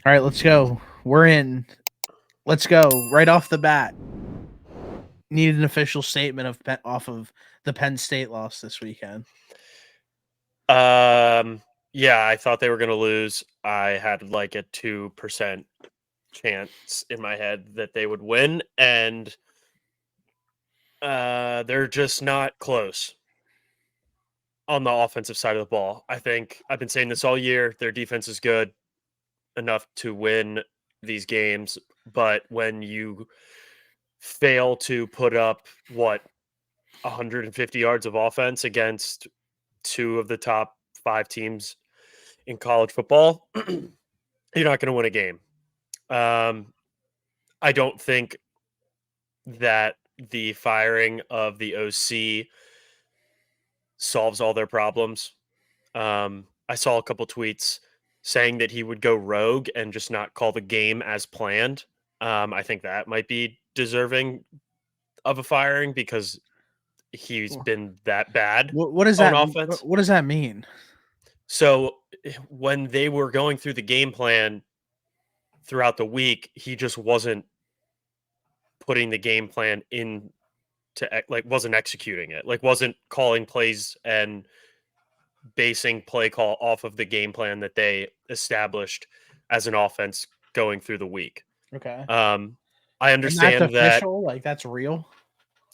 All right, let's go. We're in. Let's go right off the bat. Need an official statement off of the Penn State loss this weekend. Um, yeah, I thought they were going to lose. I had like a 2% chance in my head that they would win, and they're just not close on the offensive side of the ball. I think I've been saying this all year. Their defense is good enough to win these games, but when you fail to put up 150 yards of offense against two of the top 5 teams in college football, you're not going to win a game. I don't think that the firing of the OC solves all their problems. I saw a couple tweets saying that he would go rogue and just not call the game as planned. I think that might be deserving of a firing because he's been that bad What does on that offense. What does that mean? So when they were going through the game plan throughout the week, he just wasn't putting the game plan in to like wasn't executing it, like wasn't calling plays and basing play call off of the game plan that they established as an offense going through the week. Okay, Um, I and that's understand that. official. Like that's real.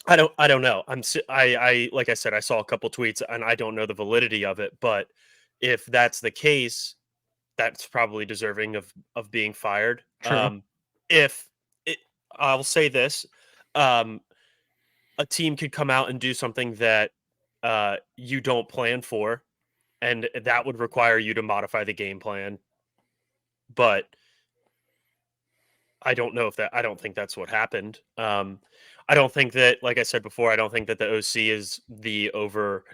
I don't know. I like I said, I saw a couple tweets and I don't know the validity of it, but if that's the case, that's probably deserving of being fired. True. If it, I'll say this, um, a team could come out and do something that you don't plan for, and that would require you to modify the game plan. But I don't know if that. I don't think that's what happened. I don't think that, like I said before, I don't think that the OC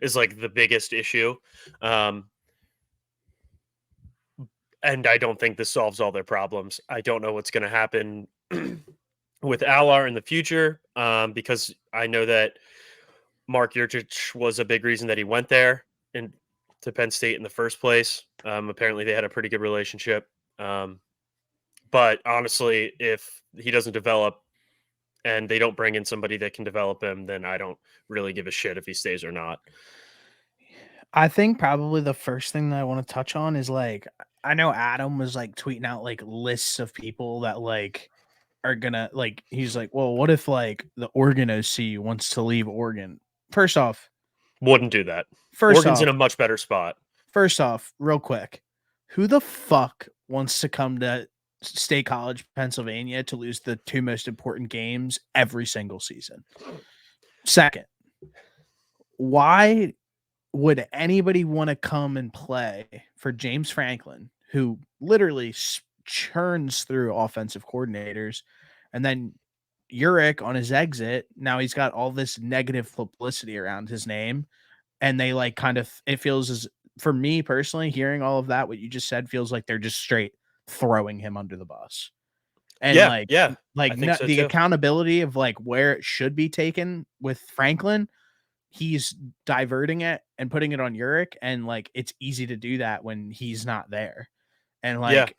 is like the biggest issue. Um, and I don't think this solves all their problems. I don't know what's going to happen with Alar in the future, because I know that Mark Yurchich was a big reason that he went there and to Penn State in the first place. Apparently, they had a pretty good relationship. Um, but honestly, if he doesn't develop and they don't bring in somebody that can develop him, then I don't really give a shit if he stays or not. I think probably the first thing that I want to touch on is like I know Adam was like tweeting out like lists of people that like are gonna like he's like, well, what if like the Oregon OC wants to leave Oregon? First off, Wouldn't do that. first Oregon's in off, a much better spot. real quick, who the fuck wants to come to State College, Pennsylvania to lose the two most important games every single season? Second, why would anybody want to come and play for James Franklin, who literally churns through offensive coordinators, and then Urich on his exit, now he's got all this negative publicity around his name, and they like kind of it feels as for me personally, hearing all of that, what you just said feels like they're just straight throwing him under the bus. And Yeah, yeah, I think no, so the too. accountability of like where it should be taken with Franklin, he's diverting it and putting it on Urich, and like it's easy to do that when he's not there. And Yeah, like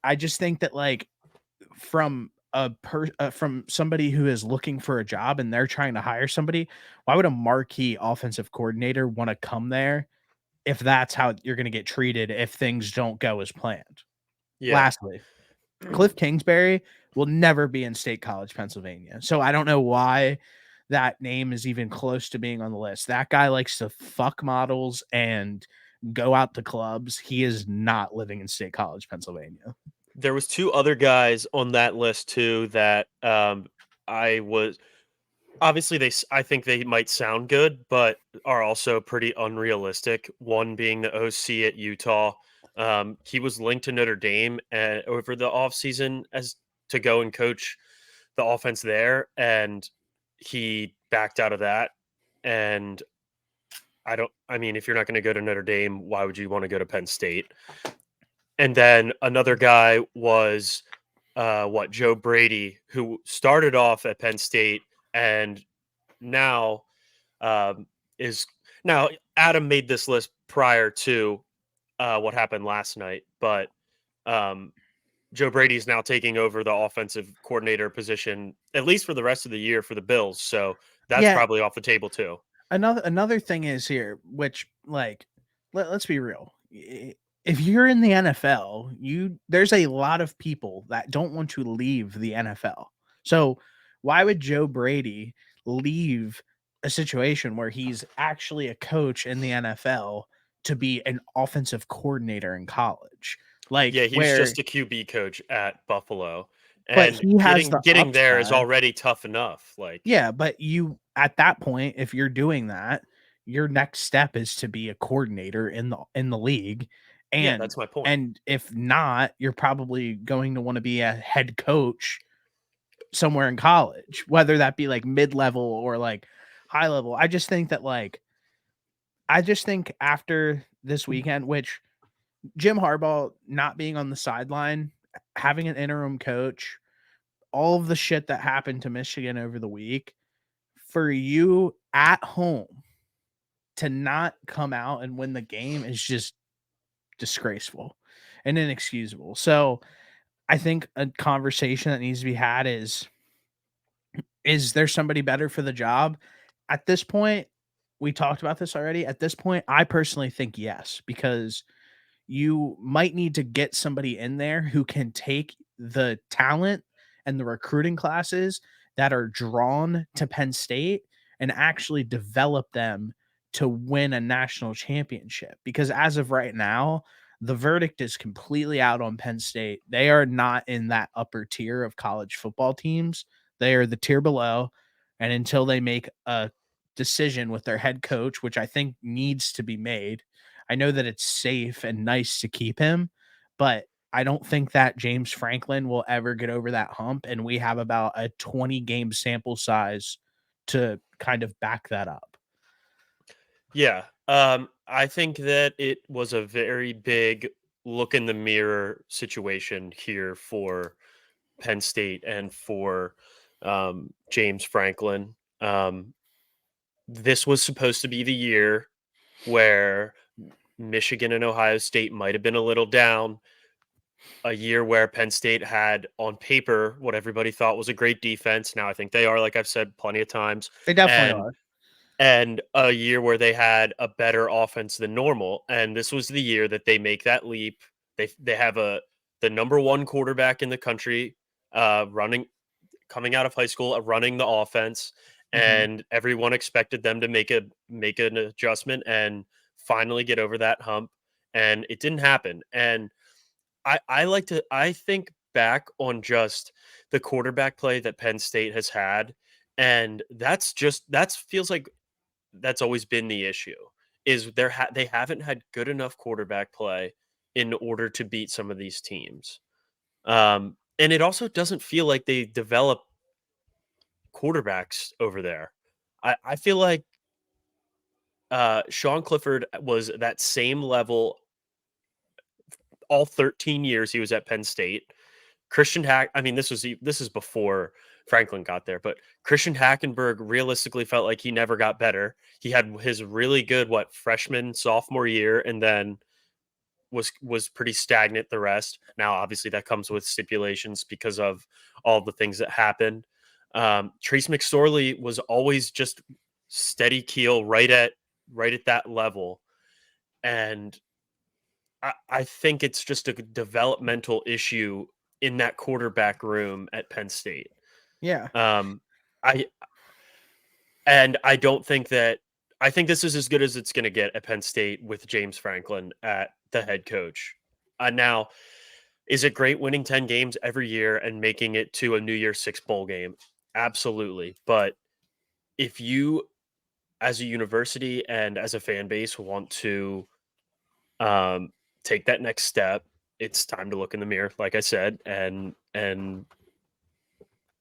I just think that like from from somebody who is looking for a job and they're trying to hire somebody, why would a marquee offensive coordinator want to come there if that's how you're going to get treated if things don't go as planned? yeah. Lastly, Cliff Kingsbury will never be in State College, Pennsylvania. So I don't know why that name is even close to being on the list. That guy likes to fuck models and go out to clubs. He is not living in State College, Pennsylvania. There was two other guys on that list too that I was obviously I think they might sound good, but are also pretty unrealistic. One being the OC at Utah. He was linked to Notre Dame over the offseason as to go and coach the offense there, and he backed out of that. And I don't. I mean, if you're not going to go to Notre Dame, why would you want to go to Penn State? And then another guy was Joe Brady, who started off at Penn State and now is now Adam made this list prior to what happened last night, but um, Joe Brady's now taking over the offensive coordinator position, at least for the rest of the year for the Bills. So that's Yeah, probably off the table too. another thing is here, which like let's be real. If you're in the NFL, there's a lot of people that don't want to leave the NFL. So why would Joe Brady leave a situation where he's actually a coach in the NFL to be an offensive coordinator in college? Like Yeah, he was where just a QB coach at Buffalo, but and he has getting the getting there is upside. already tough enough. Like, Yeah, but you at that point, if you're doing that, your next step is to be a coordinator in the league. yeah, And that's my point. and if not, you're probably going to want to be a head coach somewhere in college, whether that be like mid-level or like high level. I just think after this weekend, which Jim Harbaugh not being on the sideline, having an interim coach, all of the shit that happened to Michigan over the week, for you at home to not come out and win the game is just disgraceful and inexcusable. So I think a conversation that needs to be had is there somebody better for the job? At this point, we talked about this already. At this point, I personally think yes, because you might need to get somebody in there who can take the talent and the recruiting classes that are drawn to Penn State and actually develop them to win a national championship. Because as of right now, the verdict is completely out on Penn State. They are not in that upper tier of college football teams. They are the tier below. And until they make a decision with their head coach, which I think needs to be made, I know that it's safe and nice to keep him, but I don't think that James Franklin will ever get over that hump. And we have about a 20 game sample size to kind of back that up. Yeah, I think that it was a very big look in the mirror situation here for Penn State and for James Franklin. This was supposed to be the year where Michigan and Ohio State might have been a little down. A year where Penn State had on paper what everybody thought was a great defense. Now I think they are, like I've said plenty of times, They definitely and are. a year where they had a better offense than normal. And this was the year that they make that leap. They have the number one quarterback in the country, running coming out of high school, running the offense, Mhm. and everyone expected them to make an adjustment and finally get over that hump. And it didn't happen. And I think back on just the quarterback play that Penn State has had, and that feels like that's always been the issue is they haven't had good enough quarterback play in order to beat some of these teams. And it also doesn't feel like they develop quarterbacks over there. I feel like Sean Clifford was that same level all 13 years he was at Penn State. Christian Hack. I mean, this is before Franklin got there, but Christian Hackenberg realistically felt like he never got better. He had his really good freshman sophomore year, and then was pretty stagnant the rest. Now, obviously, that comes with stipulations because of all the things that happened. Trace McSorley was always just steady keel, right at that level, and I think it's just a developmental issue in that quarterback room at Penn State. Yeah. Um, I and I don't think that I think this is as good as it's going to get at Penn State with James Franklin at the head coach. Now, is it great winning 10 games every year and making it to a New Year's Six bowl game? Absolutely. But if you, as a university and as a fan base, want to um, take that next step, it's time to look in the mirror, like I said, and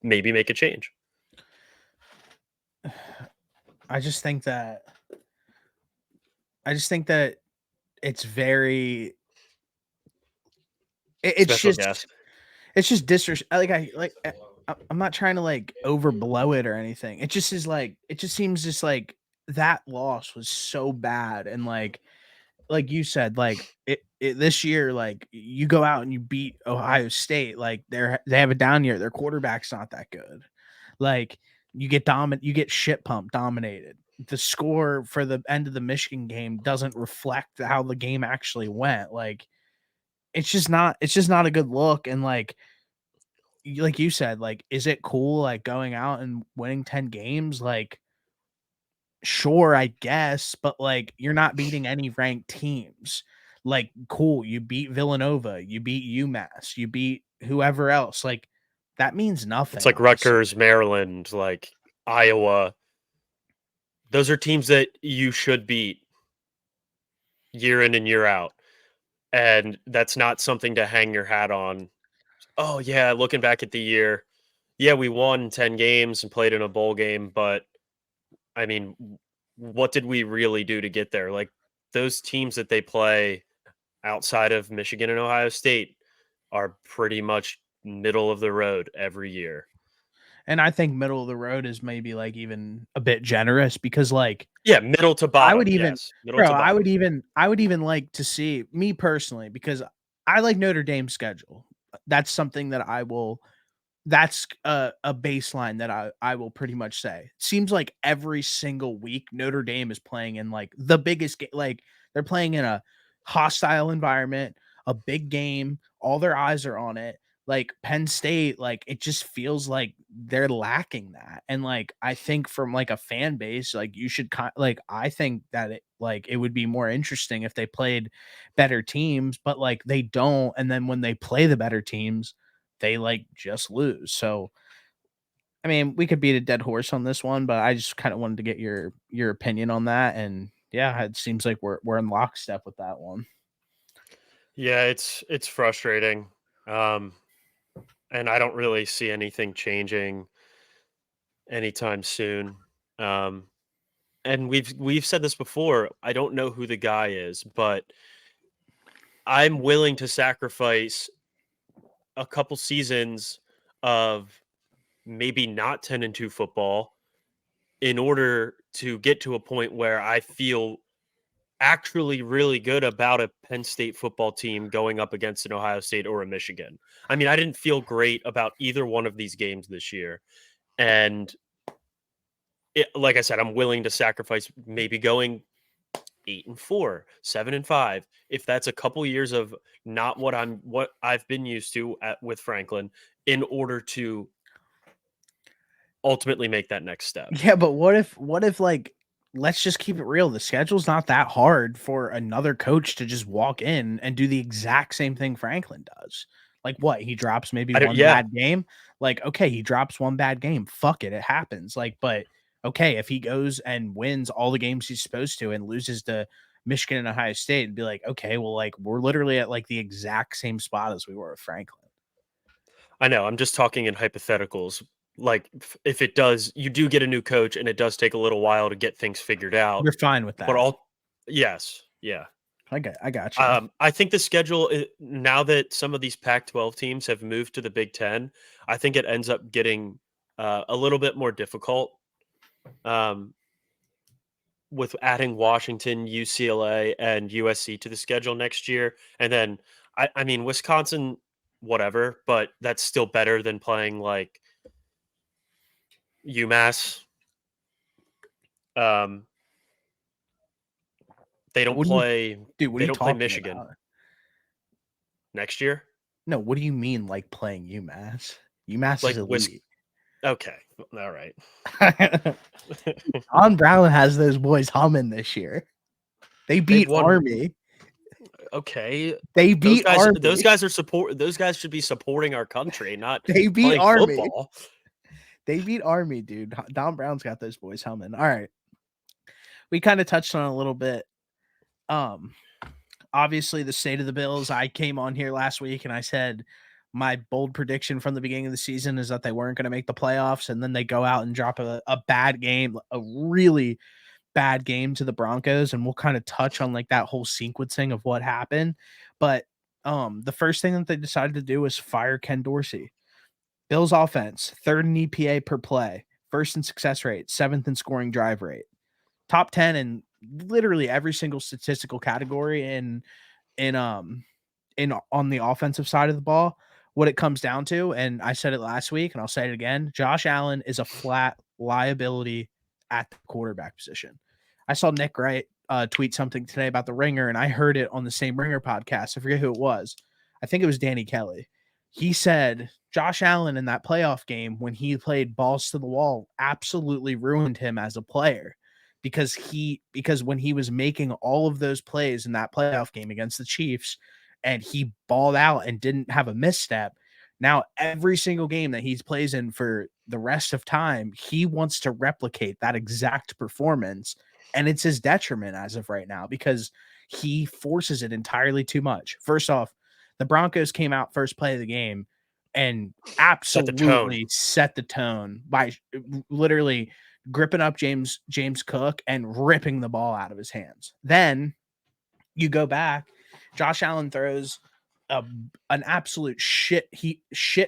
maybe make a change. I just think that I just think that it's very it's Special just guest. it's just like I'm not trying to like overblow it or anything. It just is like it just seems just like that loss was so bad and like like you said, like this year, like you go out and you beat Ohio State, like they have a down year. Their quarterback's not that good. Like you get shit pumped, dominated. The score for the end of the Michigan game doesn't reflect how the game actually went. Like it's just not a good look. And like you said, like, is it cool like going out and winning 10 games? Like, sure, I guess, but like you're not beating any ranked teams. Like, cool, you beat Villanova, you beat UMass, you beat whoever else. Like, that means It's nothing, like honestly. Rutgers, Maryland, like Iowa. Those are teams that you should beat year in and year out. And that's not something to hang your hat on. Oh yeah, looking back at the year, yeah, we won 10 games and played in a bowl game, but I mean, what did we really do to get there? Like those teams that they play outside of Michigan and Ohio State are pretty much middle of the road every year. And I think middle of the road is maybe like even a bit generous because like Yeah, middle to I would bottom. even Yes, middle bro, to bottom. I would even like to see me personally because I like Notre Dame's schedule. That's something that I will that's a baseline that I will pretty much say. Seems like every single week Notre Dame is playing in like the biggest like they're playing in a hostile environment, a big game, all their eyes are on it. Like Penn State, like it just feels like they're lacking that. And like I think from like a fan base, like you should like I think that it would be more interesting if they played better teams, but like they don't. And then when they play the better teams, they like just lose. So, I mean, we could beat a dead horse on this one, but I just kind of wanted to get your opinion on that. And yeah, it seems like we're in lockstep with that one. Yeah, it's frustrating. Um, and I don't really see anything changing anytime soon. Um, and we've said this before. I don't know who the guy is, but I'm willing to sacrifice a couple seasons of maybe not 10-2 football in order to get to a point where I feel actually really good about a Penn State football team going up against an Ohio State or a Michigan. I mean, I didn't feel great about either one of these games this year. And like I said, I'm willing to sacrifice maybe going 8-4, 7-5. If that's a couple years of not what I've been used to with Franklin in order to ultimately make that next step. Yeah, but what if like let's just keep it real. The schedule's not that hard for another coach to just walk in and do the exact same thing Franklin does. Like what? He drops maybe I don't one yeah, bad game. Like okay, he drops one bad game. Fuck it, it happens. Like but okay, if he goes and wins all the games he's supposed to and loses to Michigan and Ohio State and be like, okay, well like we're literally at like the exact same spot as we were with Franklin. I know. I'm just talking in hypotheticals. Like if it does, you do get a new coach and it does take a little while to get things figured out. You're fine with But that. all yes, yeah. I got you. I think the schedule now that some of these Pac-12 teams have moved to the Big Ten, I think it ends up getting a little bit more difficult um, with adding Washington, UCLA, and USC to the schedule next year. And then, I mean, Wisconsin, whatever, but that's still better than playing like UMass. Um, they don't What do you play. dude, what are They you don't play talking Michigan about? next year. No, what do you mean like playing UMass? UMass is Like elite. Okay, all right. On Brown has those boys humming this year. They They've beat won. Army. Okay, They those beat guys. Those Army. guys are support. Those guys should be supporting our country, not They beat playing Army. football. They beat Army, dude. Don Brown's got those boys humming. All right. We kind of touched on it a little bit. Um, obviously the state of the Bills. I came on here last week and I said my bold prediction from the beginning of the season is that they weren't going to make the playoffs, and then they go out and drop a bad game, a really bad game to the Broncos, and we'll kind of touch on like that whole sequencing of what happened. But the first thing that they decided to do was fire Ken Dorsey. Bills offense, third in EPA per play, first in success rate, seventh in scoring drive rate, top 10 in literally every single statistical category in on the offensive side of the ball. What it comes down to, and I said it last week and I'll say it again, Josh Allen is a flat liability at the quarterback position. I saw Nick Wright tweet something today about the Ringer, and I heard it on the same Ringer podcast. I forget who it was. I think it was Danny Kelly. He said Josh Allen in that playoff game, when he played balls to the wall, absolutely ruined him as a player, because when he was making all of those plays in that playoff game against the Chiefs and he balled out and didn't have a misstep, now every single game that he plays in for the rest of time, he wants to replicate that exact performance, and it's his detriment as of right now because he forces it entirely too much. First off, the Broncos came out first play of the game and absolutely set the tone by literally gripping up James Cook and ripping the ball out of his hands. Then you go back, Josh Allen throws an absolute shit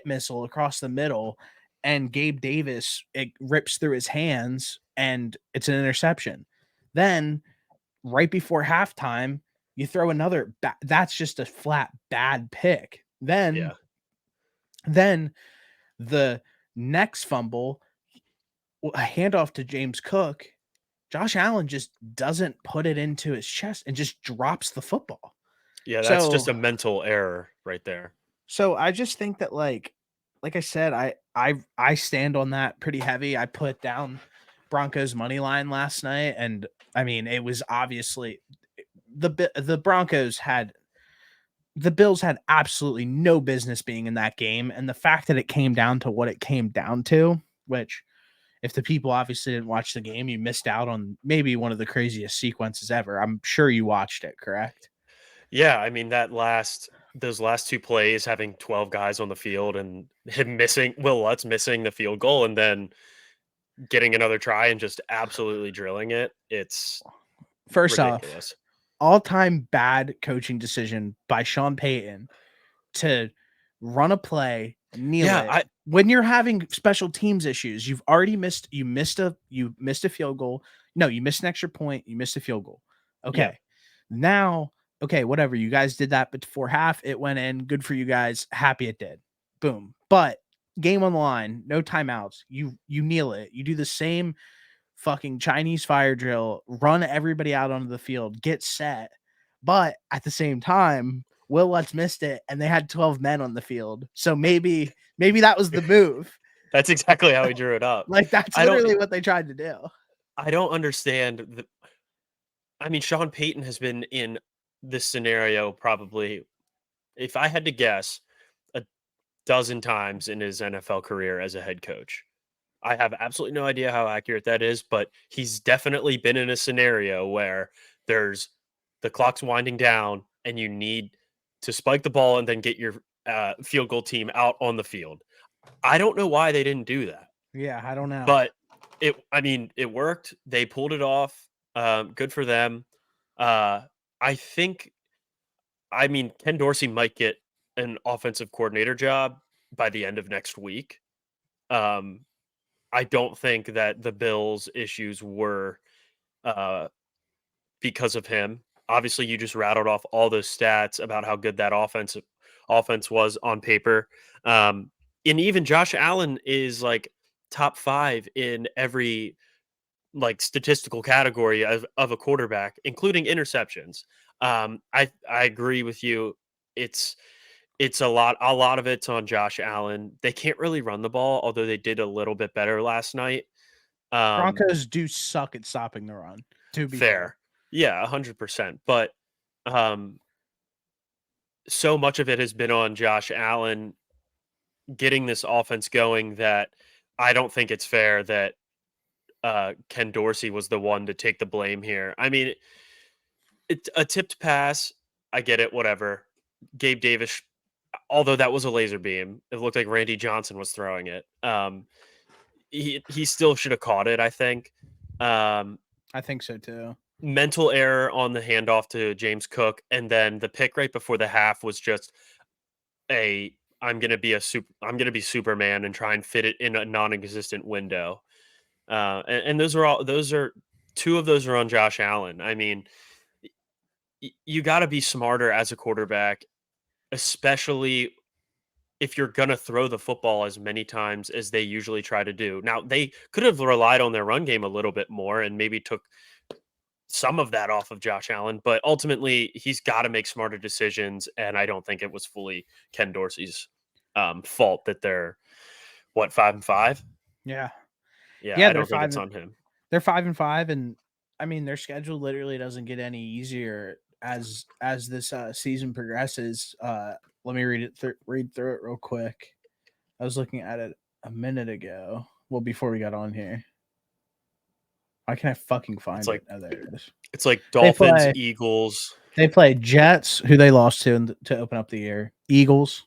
missile across the middle, and Gabe Davis, it rips through his hands and it's an interception. Then right before halftime, you throw another that's just a flat bad pick. Then the next fumble, a handoff to James Cook, Josh Allen just doesn't put it into his chest and just drops the football. Yeah, that's just a mental error right there. So I just think that, like I said, I stand on that pretty heavy. I put down Broncos money line last night, and I mean, it was obviously the Broncos had the Bills had absolutely no business being in that game, and the fact that it came down to what it came down to, which if the people obviously didn't watch the game, you missed out on maybe one of the craziest sequences ever. I'm sure you watched it, correct? Yeah, I mean those last two plays, having 12 guys on the field and him missing Will Lutz missing the field goal and then getting another try and just absolutely drilling it. It's first ridiculous. Off, all-time bad coaching decision by Sean Payton to run a play, kneel it. When you're having special teams issues, you missed a field goal. No, you missed an extra point, you missed a field goal. Okay. Yeah. Now, okay, whatever. You guys did that before half, it went in. Good for you guys. Happy it did. Boom. But game on the line, no timeouts. You kneel it. You do the same fucking Chinese fire drill, run everybody out onto the field, get set. But at the same time, Will Lutz missed it, and they had 12 men on the field. So maybe that was the move. That's exactly how he drew it up. Like, that's literally what they tried to do. I don't understand. I mean, Sean Payton has been in this scenario probably, if I had to guess, a dozen times in his NFL career as a head coach. I have absolutely no idea how accurate that is, but he's definitely been in a scenario where the clock's winding down and you need to spike the ball and then get your field goal team out on the field. I don't know why they didn't do that. Yeah, I don't know. But it worked. They pulled it off. Good for them. Ken Dorsey might get an offensive coordinator job by the end of next week. I don't think that the Bills' issues were because of him. Obviously, you just rattled off all those stats about how good that offense was on paper. And even Josh Allen is like top 5 in every like statistical category of a quarterback, including interceptions. I agree with you. It's a lot of it's on Josh Allen. They can't really run the ball, although they did a little bit better last night. Broncos do suck at stopping the run, to be fair. Yeah, 100%. But so much of it has been on Josh Allen getting this offense going that I don't think it's fair that Ken Dorsey was the one to take the blame here. I mean, it's a tipped pass. I get it, whatever. Gabe Davis, although that was a laser beam, it looked like Randy Johnson was throwing it. He still should have caught it, I think. I think so too. Mental error on the handoff to James Cook, and then the pick right before the half was just I'm gonna be Superman and try and fit it in a non-existent window. And those are 2 of those are on Josh Allen. I mean, you got to be smarter as a quarterback, especially if you're going to throw the football as many times as they usually try to do. Now, they could have relied on their run game a little bit more and maybe took some of that off of Josh Allen, but ultimately he's got to make smarter decisions. And I don't think it was fully Ken Dorsey's fault that they're 5-5. Yeah. Yeah, Yeah, I don't think it's on him. they're 5-5, and I mean their schedule literally doesn't get any easier as this season progresses. Let me read through it real quick. I was looking at it a minute ago. Well, before we got on here. Why can't I fucking find It's like it? Oh, there it is. it's like They Dolphins, play Eagles. they play Jets, who they lost to open up the year. Eagles,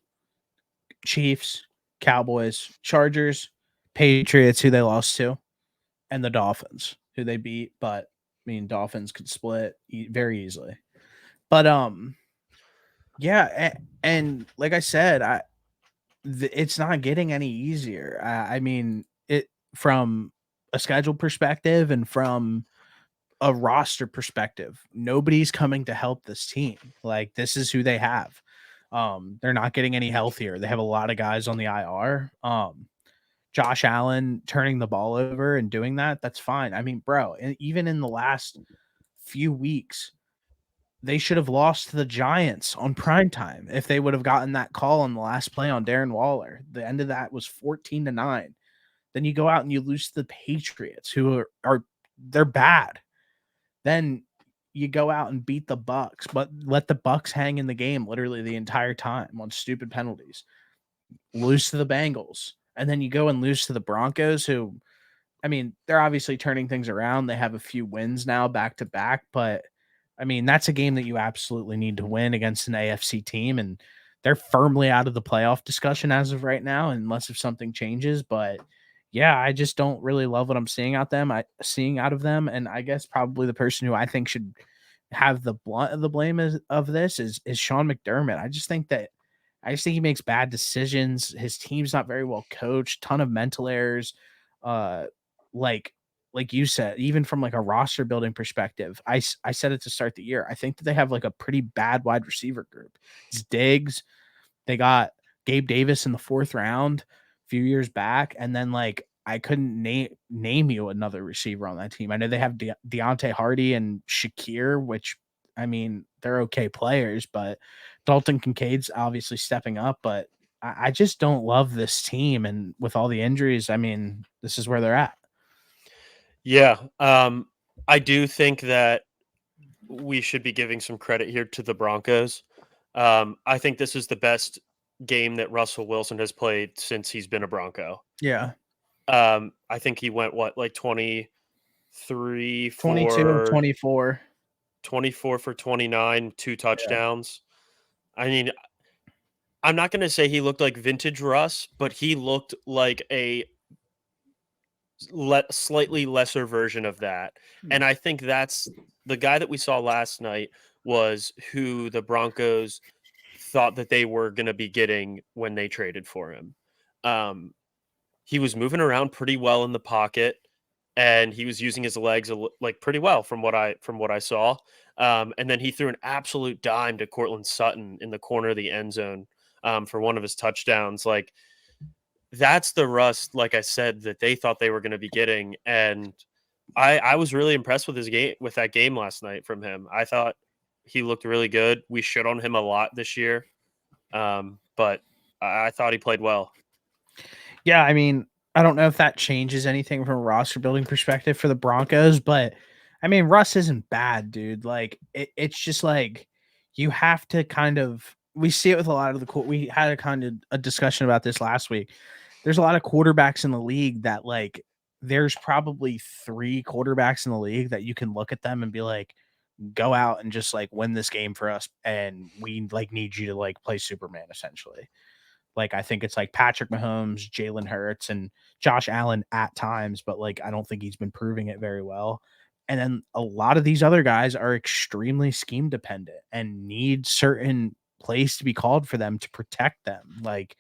Chiefs, Cowboys, Chargers, Patriots, who they lost to, and the Dolphins, who they beat. But I mean, Dolphins could split very easily. But yeah, and like I said, it's not getting any easier. I mean, it from a schedule perspective and from a roster perspective, nobody's coming to help this team. Like this is who they have. They're not getting any healthier. They have a lot of guys on the IR. Josh Allen turning the ball over and doing that, that's fine. I mean, bro, even in the last few weeks, they should have lost to the Giants on prime time if they would have gotten that call on the last play on Darren Waller. The end of that was 14-9. Then you go out and you lose to the Patriots, who are they're bad. Then you go out and beat the Bucks, but let the Bucks hang in the game literally the entire time on stupid penalties. Lose to the Bengals, and then you go and lose to the Broncos, who, I mean, they're obviously turning things around. They have a few wins now back to back, but I mean, that's a game that you absolutely need to win against an AFC team, and they're firmly out of the playoff discussion as of right now, unless if something changes. But yeah, I just don't really love what I'm seeing seeing out of them, and I guess probably the person who I think should have the blunt of the blame of this is Sean McDermott. I just think he makes bad decisions. His team's not very well coached, ton of mental errors. Uh, like like you said, even from like a roster building perspective, I said it to start the year. I think that they have like a pretty bad wide receiver group. It's Diggs. They got Gabe Davis in the 4th round a few years back, and then like I couldn't name you another receiver on that team. I know they have Deontay Hardy and Shakir, which I mean they're okay players, but Dalton Kincaid's obviously stepping up. But I just don't love this team, and with all the injuries, I mean this is where they're at. Yeah, I do think that we should be giving some credit here to the Broncos. I think this is the best game that Russell Wilson has played since he's been a Bronco. Yeah. I think he went like 23 22 of for 24. 24 for 29, 2 Yeah. touchdowns. I mean, I'm not going to say he looked like vintage Russ, but he looked like a slightly lesser version of that. And I think that's the guy that we saw last night was who the Broncos thought that they were going to be getting when they traded for him. He was moving around pretty well in the pocket, and he was using his legs like pretty well from what I saw. And then he threw an absolute dime to Cortland Sutton in the corner of the end zone for one of his touchdowns. Like that's the Russ, like I said, that they thought they were going to be getting, and I was really impressed with his game with that game last night from him. I thought he looked really good. We shit on him a lot this year, but I thought he played well. Yeah, I mean, I don't know if that changes anything from a roster building perspective for the Broncos, but I mean, Russ isn't bad, dude. Like, it's just like you have to kind of. We see it with a lot of we had a kind of a discussion about this last week. There's a lot of quarterbacks in the league that like. There's probably 3 quarterbacks in the league that you can look at them and be like, go out and just like win this game for us, and we like need you to like play Superman essentially. Like, I think it's like Patrick Mahomes, Jalen Hurts, and Josh Allen at times, but like, I don't think he's been proving it very well. And then a lot of these other guys are extremely scheme dependent and need certain plays to be called for them to protect them. Like,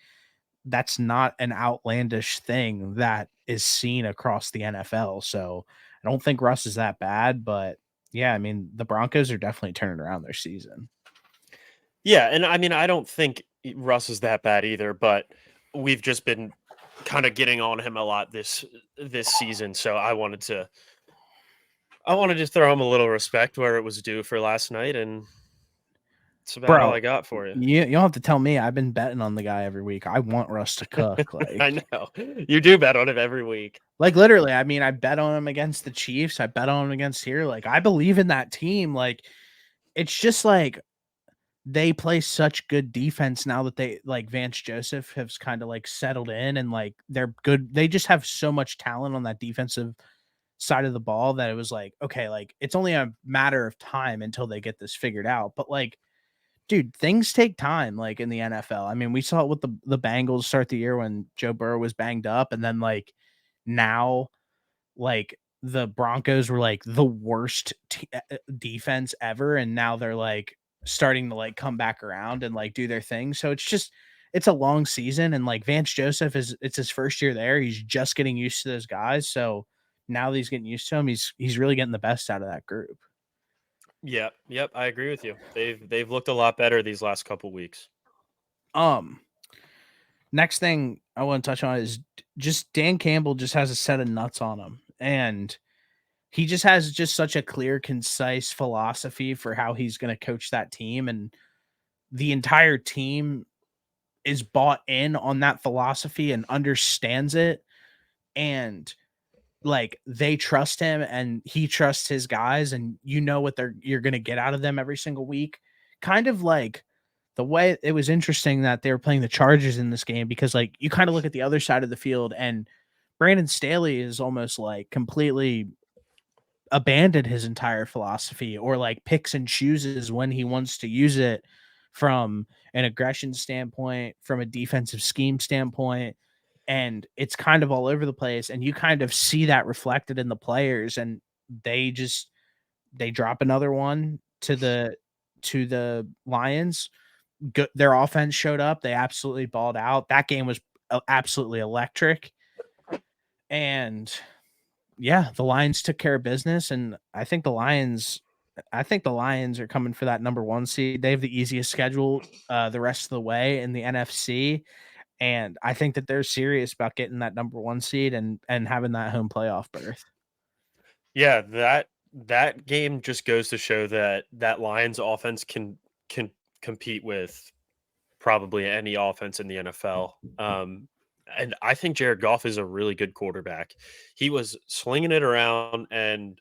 that's not an outlandish thing that is seen across the NFL. So I don't think Russ is that bad, but yeah, I mean, the Broncos are definitely turning around their season. Yeah, and I mean, I don't think Russ is that bad either, but we've just been kind of getting on him a lot this season, so I wanted to throw him a little respect where it was due for last night, and that's about all Bro, I got for you. you don't have to tell me. I've been betting on the guy every week. I want Russ to cook. I know. You do bet on him every week. Like literally, I mean, I bet on him against the Chiefs. I bet on him against here. Like, I believe in that team. Like, it's just like they play such good defense now that they like Vance Joseph has kind of like settled in and like they're good. They just have so much talent on that defensive side of the ball that it was like, okay, like it's only a matter of time until they get this figured out. But like, dude, things take time, like in the NFL. I mean, we saw it with the Bengals start the year when Joe Burrow was banged up, and then like now, like the Broncos were like the worst defense ever, and now they're like starting to like come back around and like do their thing. So it's just it's a long season, and like Vance Joseph is it's his first year there. He's just getting used to those guys. So now that he's getting used to him, he's really getting the best out of that group. Yeah, yep, I agree with you. They've looked a lot better these last couple weeks. Um, Next thing I want to touch on is just Dan Campbell just has a set of nuts on him, and he just has just such a clear, concise philosophy for how he's going to coach that team, and the entire team is bought in on that philosophy and understands it, and like they trust him and he trusts his guys, and you know what you're going to get out of them every single week. Kind of like the way it was interesting that they were playing the Chargers in this game, because like you kind of look at the other side of the field and Brandon Staley is almost like completely abandoned his entire philosophy, or like picks and chooses when he wants to use it, from an aggression standpoint, from a defensive scheme standpoint, and it's kind of all over the place, and you kind of see that reflected in the players, and they just they drop another one to the Lions. Their offense showed up. They absolutely balled out. That game was absolutely electric. And yeah, the Lions took care of business, and I think the Lions are coming for that number 1 seed. They have the easiest schedule the rest of the way in the NFC, and I think that they're serious about getting that number 1 seed and having that home playoff berth. Yeah, that game just goes to show that that Lions offense can compete with probably any offense in the NFL. And I think Jared Goff is a really good quarterback. He was slinging it around, and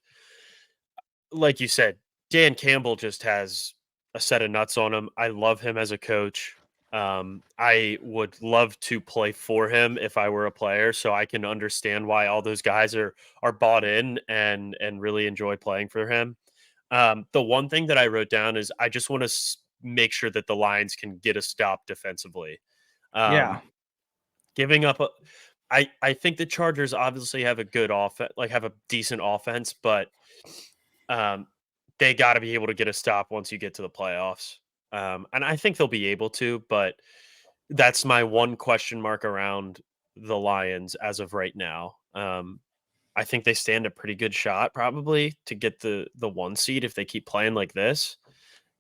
like you said, Dan Campbell just has a set of nuts on him. I love him as a coach. I would love to play for him if I were a player, so I can understand why all those guys are bought in and really enjoy playing for him. The one thing that I wrote down is I just want to make sure that the Lions can get a stop defensively. Yeah. Um, giving up, I think the Chargers obviously have a good offense, like have a decent offense, but um, they got to be able to get a stop once you get to the playoffs. And I think they'll be able to, but that's my one question mark around the Lions as of right now. I think they stand a pretty good shot probably to get the 1 seed if they keep playing like this,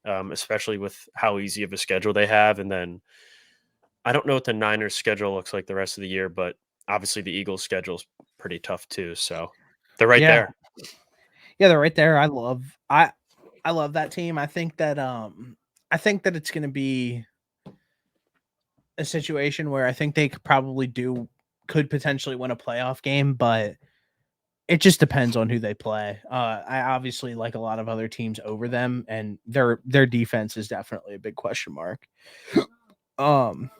especially with how easy of a schedule they have. And then I don't know what the Niners schedule looks like the rest of the year, but obviously the Eagles schedule is pretty tough too. So they're right Yeah. there. Yeah, they're right there. I love that team. I think that it's going to be a situation where I think they could potentially win a playoff game, but it just depends on who they play. I obviously like a lot of other teams over them, and their defense is definitely a big question mark. Um,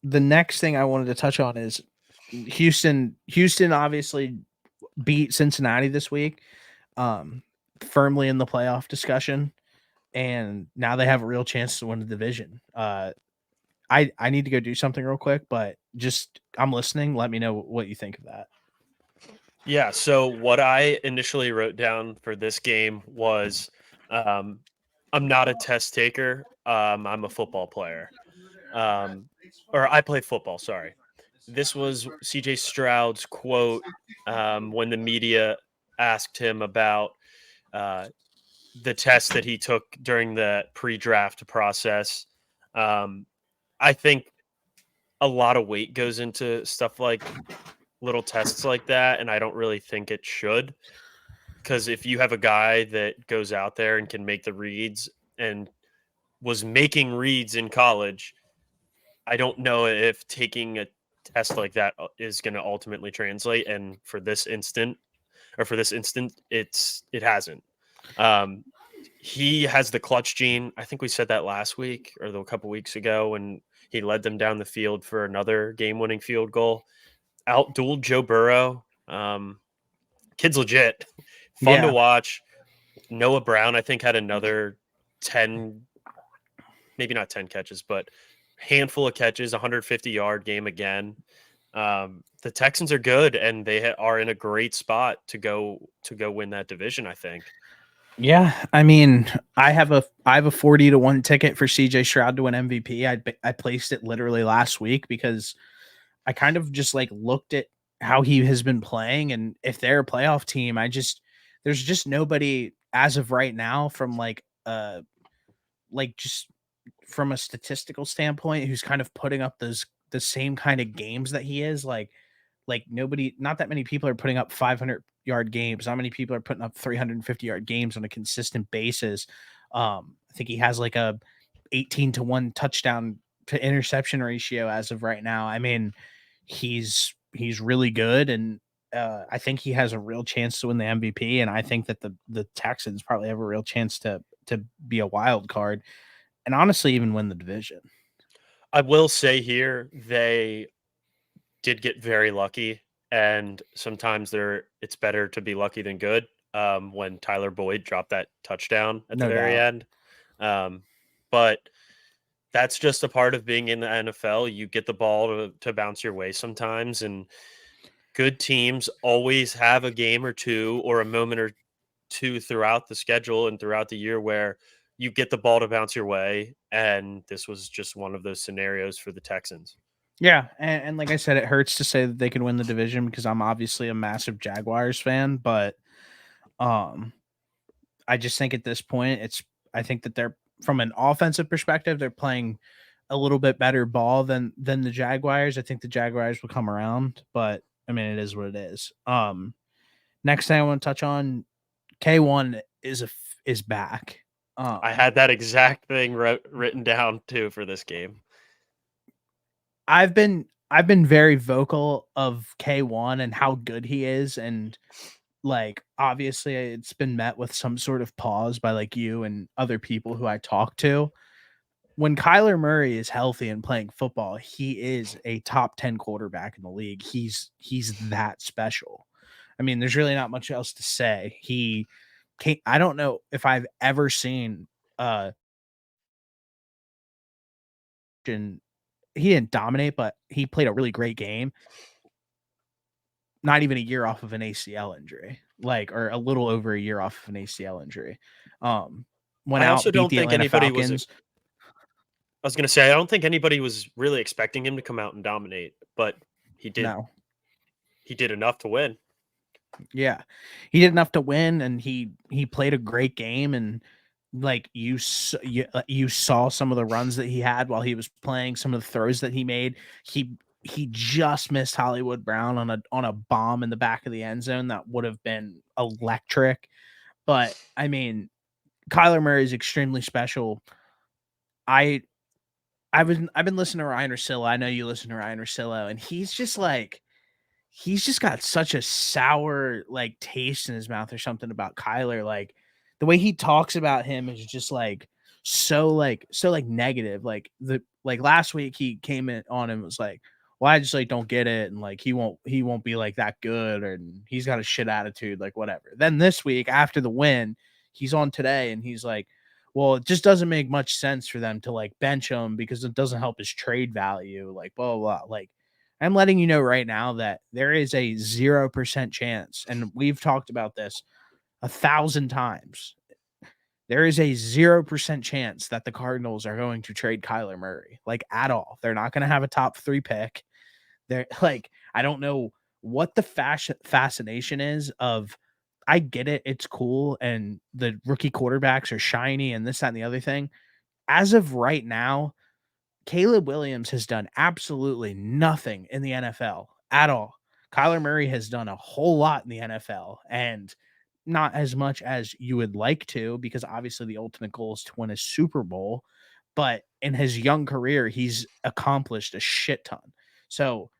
the next thing I wanted to touch on is Houston. Houston obviously beat Cincinnati this week, um, firmly in the playoff discussion, and now they have a real chance to win the division. I need to go do something real quick, but just I'm listening. Let me know what you think of that. Yeah. So what I initially wrote down for this game was um, I'm not a test taker. I'm a football player. Um, or I play football, sorry. This was CJ Stroud's quote when the media asked him about uh, the test that he took during the pre-draft process. Um, I think a lot of weight goes into stuff like little tests like that, and I don't really think it should. Because if you have a guy that goes out there and can make the reads and was making reads in college, I don't know if taking a test like that is going to ultimately translate. And for this instant, it hasn't. Um, he has the clutch gene. I think we said that last week or a couple weeks ago when he led them down the field for another game-winning field goal. Outdueled Joe Burrow. Kid's legit. Fun to Yeah. watch. Noah Brown, I think, had another 10, maybe not 10 catches, but handful of catches, 150-yard game again. The Texans are good, and they are in a great spot to go win that division, I think. Yeah, I mean, I have a 40-1 ticket for CJ Stroud to win MVP. I placed it literally last week because I kind of just like looked at how he has been playing, and if they're a playoff team, there's just nobody as of right now from like just from a statistical standpoint who's kind of putting up the same kind of games that he is like nobody, not that many people are putting up 500-yard games. Not many people are putting up 350-yard games on a consistent basis. I think he has like a 18-1 touchdown to interception ratio as of right now. I mean, he's really good, and I think he has a real chance to win the MVP. And I think that the Texans probably have a real chance to be a wild card, and honestly, even win the division. I will say here, they did get very lucky, and sometimes it's better to be lucky than good. When Tyler Boyd dropped that touchdown at the No very doubt. end, but that's just a part of being in the NFL. You get the ball to bounce your way sometimes, and good teams always have a game or two or a moment or two throughout the schedule and throughout the year where you get the ball to bounce your way. And this was just one of those scenarios for the Texans. Yeah, and like I said, it hurts to say that they can win the division because I'm obviously a massive Jaguars fan, but um I just think at this point I think that they're, from an offensive perspective, they're playing a little bit better ball than the Jaguars. I think the Jaguars will come around, but I mean it is what it is. Next thing I want to touch on, K1 is back. I had that exact thing written down too for this game. I've been very vocal of K1 and how good he is, and like obviously it's been met with some sort of pause by like you and other people who I talk to. When Kyler Murray is healthy and playing football, he is a top 10 quarterback in the league. He's that special. I mean, there's really not much else to say. He can't, I don't know if I've ever seen and he didn't dominate, but he played a really great game. Not even a year off of an ACL injury, like, or a little over a year off of an ACL injury. Went I also out, beat don't the think Atlanta anybody Falcons. I was going to say, I don't think anybody was really expecting him to come out and dominate, but he did. No, He did enough to win. yeah, he did enough to win, and he played a great game. And like you saw some of the runs that he had while he was playing, some of the throws that he made. He just missed Hollywood Brown on a bomb in the back of the end zone that would have been electric. But I mean, Kyler Murray is extremely special. I I've been listening to Ryan Russillo. I know you listen to Ryan Russillo, and he's just got such a sour like taste in his mouth or something about Kyler. Like the way he talks about him is just so negative. Like last week he came in on and was like, well, I just like don't get it, and like he won't be like that good, and he's got a shit attitude, like whatever. Then this week after the win, he's on today and he's like, well, it just doesn't make much sense for them to like bench him because it doesn't help his trade value, like blah blah blah. Like I'm letting you know right now that there is a 0% chance, and we've talked about this 1,000 times. There is a 0% chance that the Cardinals are going to trade Kyler Murray, like at all. They're not going to have a top 3 pick. They're like, I don't know what the fascination is of. I get it, it's cool, and the rookie quarterbacks are shiny and this, that, and the other thing. As of right now, Caleb Williams has done absolutely nothing in the NFL at all. Kyler Murray has done a whole lot in the NFL, and not as much as you would like to, because obviously the ultimate goal is to win a Super Bowl. But in his young career, he's accomplished a shit ton. So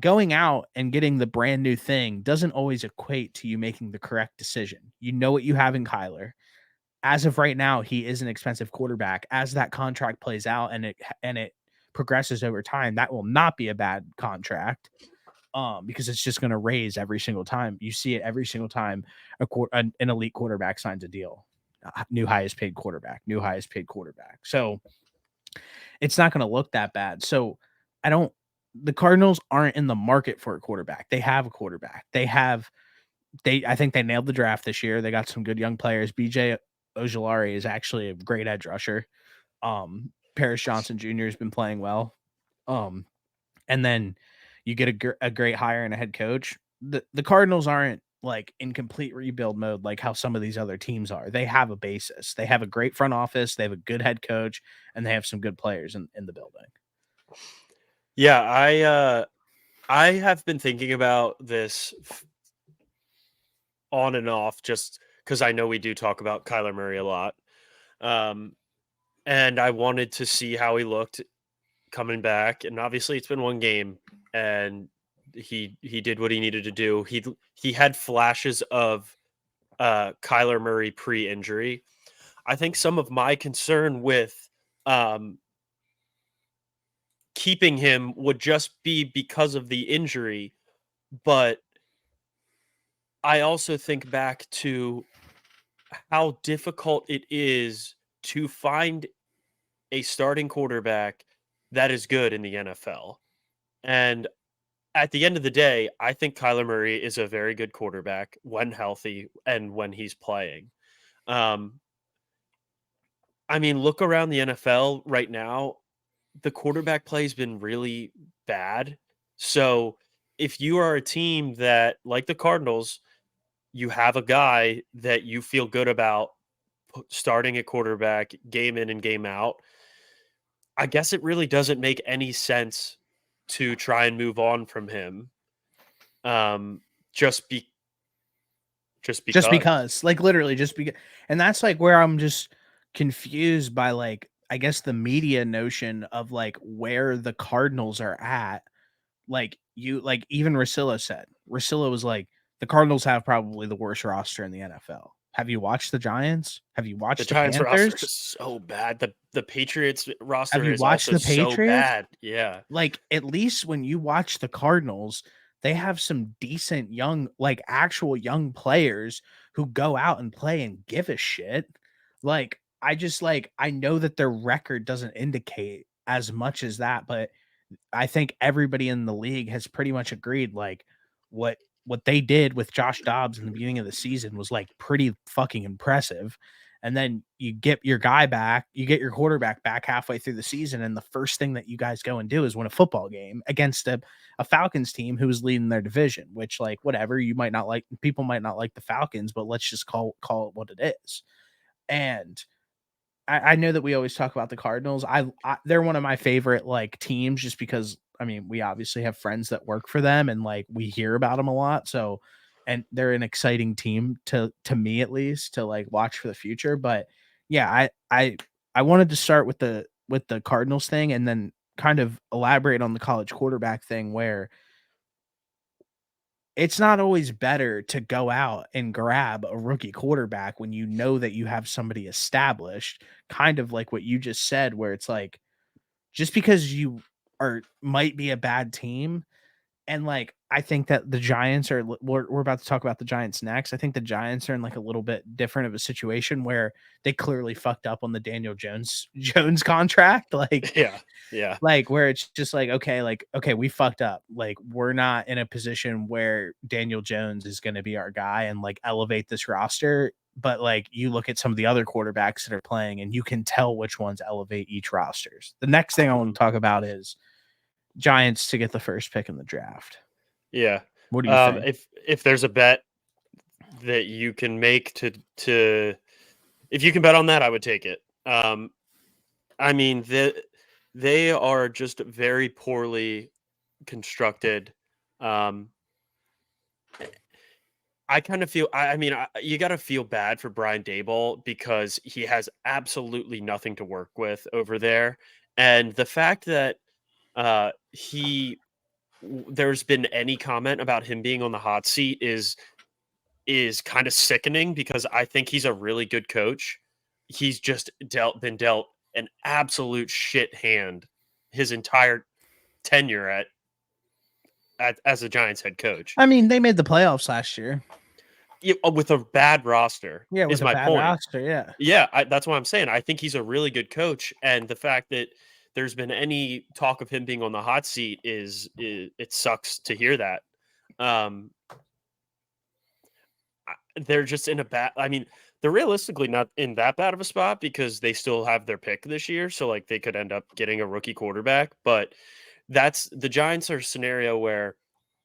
going out and getting the brand new thing doesn't always equate to you making the correct decision. You know what you have in Kyler. As of right now, he is an expensive quarterback. As that contract plays out and it progresses over time, that will not be a bad contract. Because it's just going to raise every single time. You see it every single time an elite quarterback signs a deal. New highest paid quarterback, new highest paid quarterback. So it's not going to look that bad. So I don't. The Cardinals aren't in the market for a quarterback. They have a quarterback. I think they nailed the draft this year. They got some good young players. BJ Ojulari is actually a great edge rusher. Paris Johnson Jr. has been playing well. And then you get a great hire and a head coach. The Cardinals aren't like in complete rebuild mode like how some of these other teams are. They have a basis. They have a great front office. They have a good head coach, and they have some good players in the building. Yeah, I have been thinking about this on and off just because I know we do talk about Kyler Murray a lot. And I wanted to see how he looked coming back. And obviously it's been one game and he did what he needed to do. He had flashes of Kyler Murray pre-injury. I think some of my concern with keeping him would just be because of the injury, but I also think back to how difficult it is to find a starting quarterback that is good in the NFL. And at the end of the day, I think Kyler Murray is a very good quarterback when healthy and when he's playing. Um, I mean, look around the NFL right now. The quarterback play has been really bad. So if you are a team that, like the Cardinals, you have a guy that you feel good about starting a quarterback game in and game out, I guess it really doesn't make any sense to try and move on from him. Um, just be just Just because. because, like literally just because. And that's like where I'm just confused by like I guess the media notion of like where the Cardinals are at. Like you like even Rosillo said. Rosillo was like, the Cardinals have probably the worst roster in the NFL. Have you watched the Giants? Have you The watched the Giants roster Panthers? is so bad. The Patriots Have roster you is watched also the so Patriots? bad. Yeah. Like at least when you watch the Cardinals, they have some decent young, like actual young players who go out and play and give a shit. Like I just like I know that their record doesn't indicate as much as that, but I think everybody in the league has pretty much agreed like what what they did with Josh Dobbs in the beginning of the season was like pretty fucking impressive. And then you get your guy back, you get your quarterback back halfway through the season, and the first thing that you guys go and do is win a football game against a Falcons team who is leading their division, which like whatever, you might not like, people might not like the Falcons, but let's just call it what it is. And I know that we always talk about the Cardinals. They're one of my favorite like teams just because I mean we obviously have friends that work for them and like we hear about them a lot. So and they're an exciting team to me at least to like watch for the future. But yeah, I wanted to start with the Cardinals thing and then kind of elaborate on the college quarterback thing where it's not always better to go out and grab a rookie quarterback when you know that you have somebody established, kind of like what you just said, where it's like just because you are might be a bad team and like, I think that the Giants are we're about to talk about the Giants next. I think the Giants are in like a little bit different of a situation where they clearly fucked up on the Daniel Jones contract. Yeah. Yeah. Like where it's just like, okay, we fucked up. Like we're not in a position where Daniel Jones is going to be our guy and like elevate this roster. But like you look at some of the other quarterbacks that are playing and you can tell which ones elevate each rosters. The next thing I want Mhm. to talk about is Giants to get the first pick in the draft. Yeah. What do you think? If there's a bet that you can make to if you can bet on that, I would take it. I mean, they are just very poorly constructed. Um, I kind of feel. I mean, you got to feel bad for Brian Daboll because he has absolutely nothing to work with over there, and the fact that there's been any comment about him being on the hot seat is kind of sickening because I think he's a really good coach. He's just been dealt an absolute shit hand his entire tenure at as a Giants head coach. I mean, they made the playoffs last year. Yeah, with a bad roster Yeah, is with a my bad point. roster. Yeah. Yeah, that's what I'm saying. I think he's a really good coach, and the fact that there's been any talk of him being on the hot seat is it sucks to hear that. Um, they're just in a bad. I mean, they're realistically not in that bad of a spot because they still have their pick this year, so like they could end up getting a rookie quarterback. But that's the Giants are a scenario where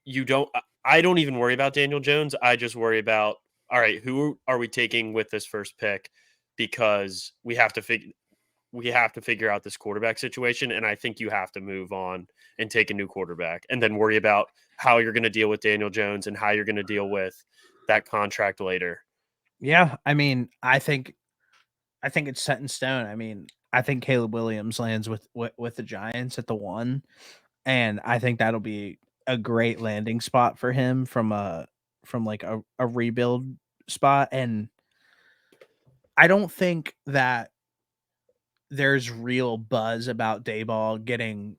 you don't. I don't even worry about Daniel Jones. I just worry about all right, who are we taking with this first pick because we have to figure out this quarterback situation, and I think you have to move on and take a new quarterback, and then worry about how you're going to deal with Daniel Jones and how you're going to deal with that contract later. Yeah. I mean, I think it's set in stone. I mean, I think Caleb Williams lands with the Giants at the 1, and I think that'll be a great landing spot for him from like a rebuild spot. And I don't think that there's real buzz about Dayball getting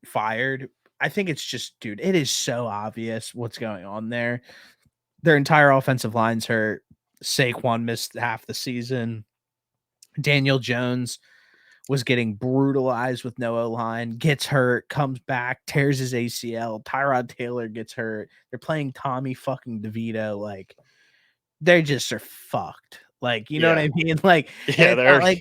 fired. I think it's just, dude, it is so obvious what's going on there. Their entire offensive line's hurt. Saquon missed half the season. Daniel Jones was getting brutalized with no O-line, gets hurt, comes back, tears his ACL. Tyrod Taylor gets hurt. They're playing Tommy fucking DeVito. Like, they just are fucked. Like, you know what Yeah, I mean? Like, and yeah, they're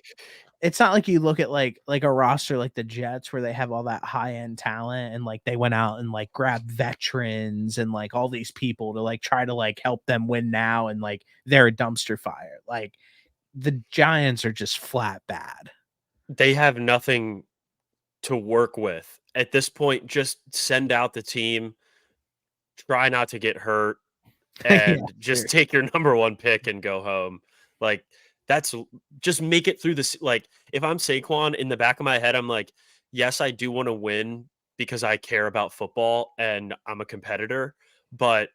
it's not like you look at like a roster like the Jets where they have all that high end talent and like they went out and like grabbed veterans and like all these people to like try to like help them win now and like they're a dumpster fire. Like the Giants are just flat bad. they have nothing to work with at this point. Just send out the team, try not to get hurt, Yeah, and just seriously. take your number one pick and go home. Like that's just make it through this. Like if I'm Saquon in the back of my head, I'm like, yes, I do want to win because I care about football and I'm a competitor, but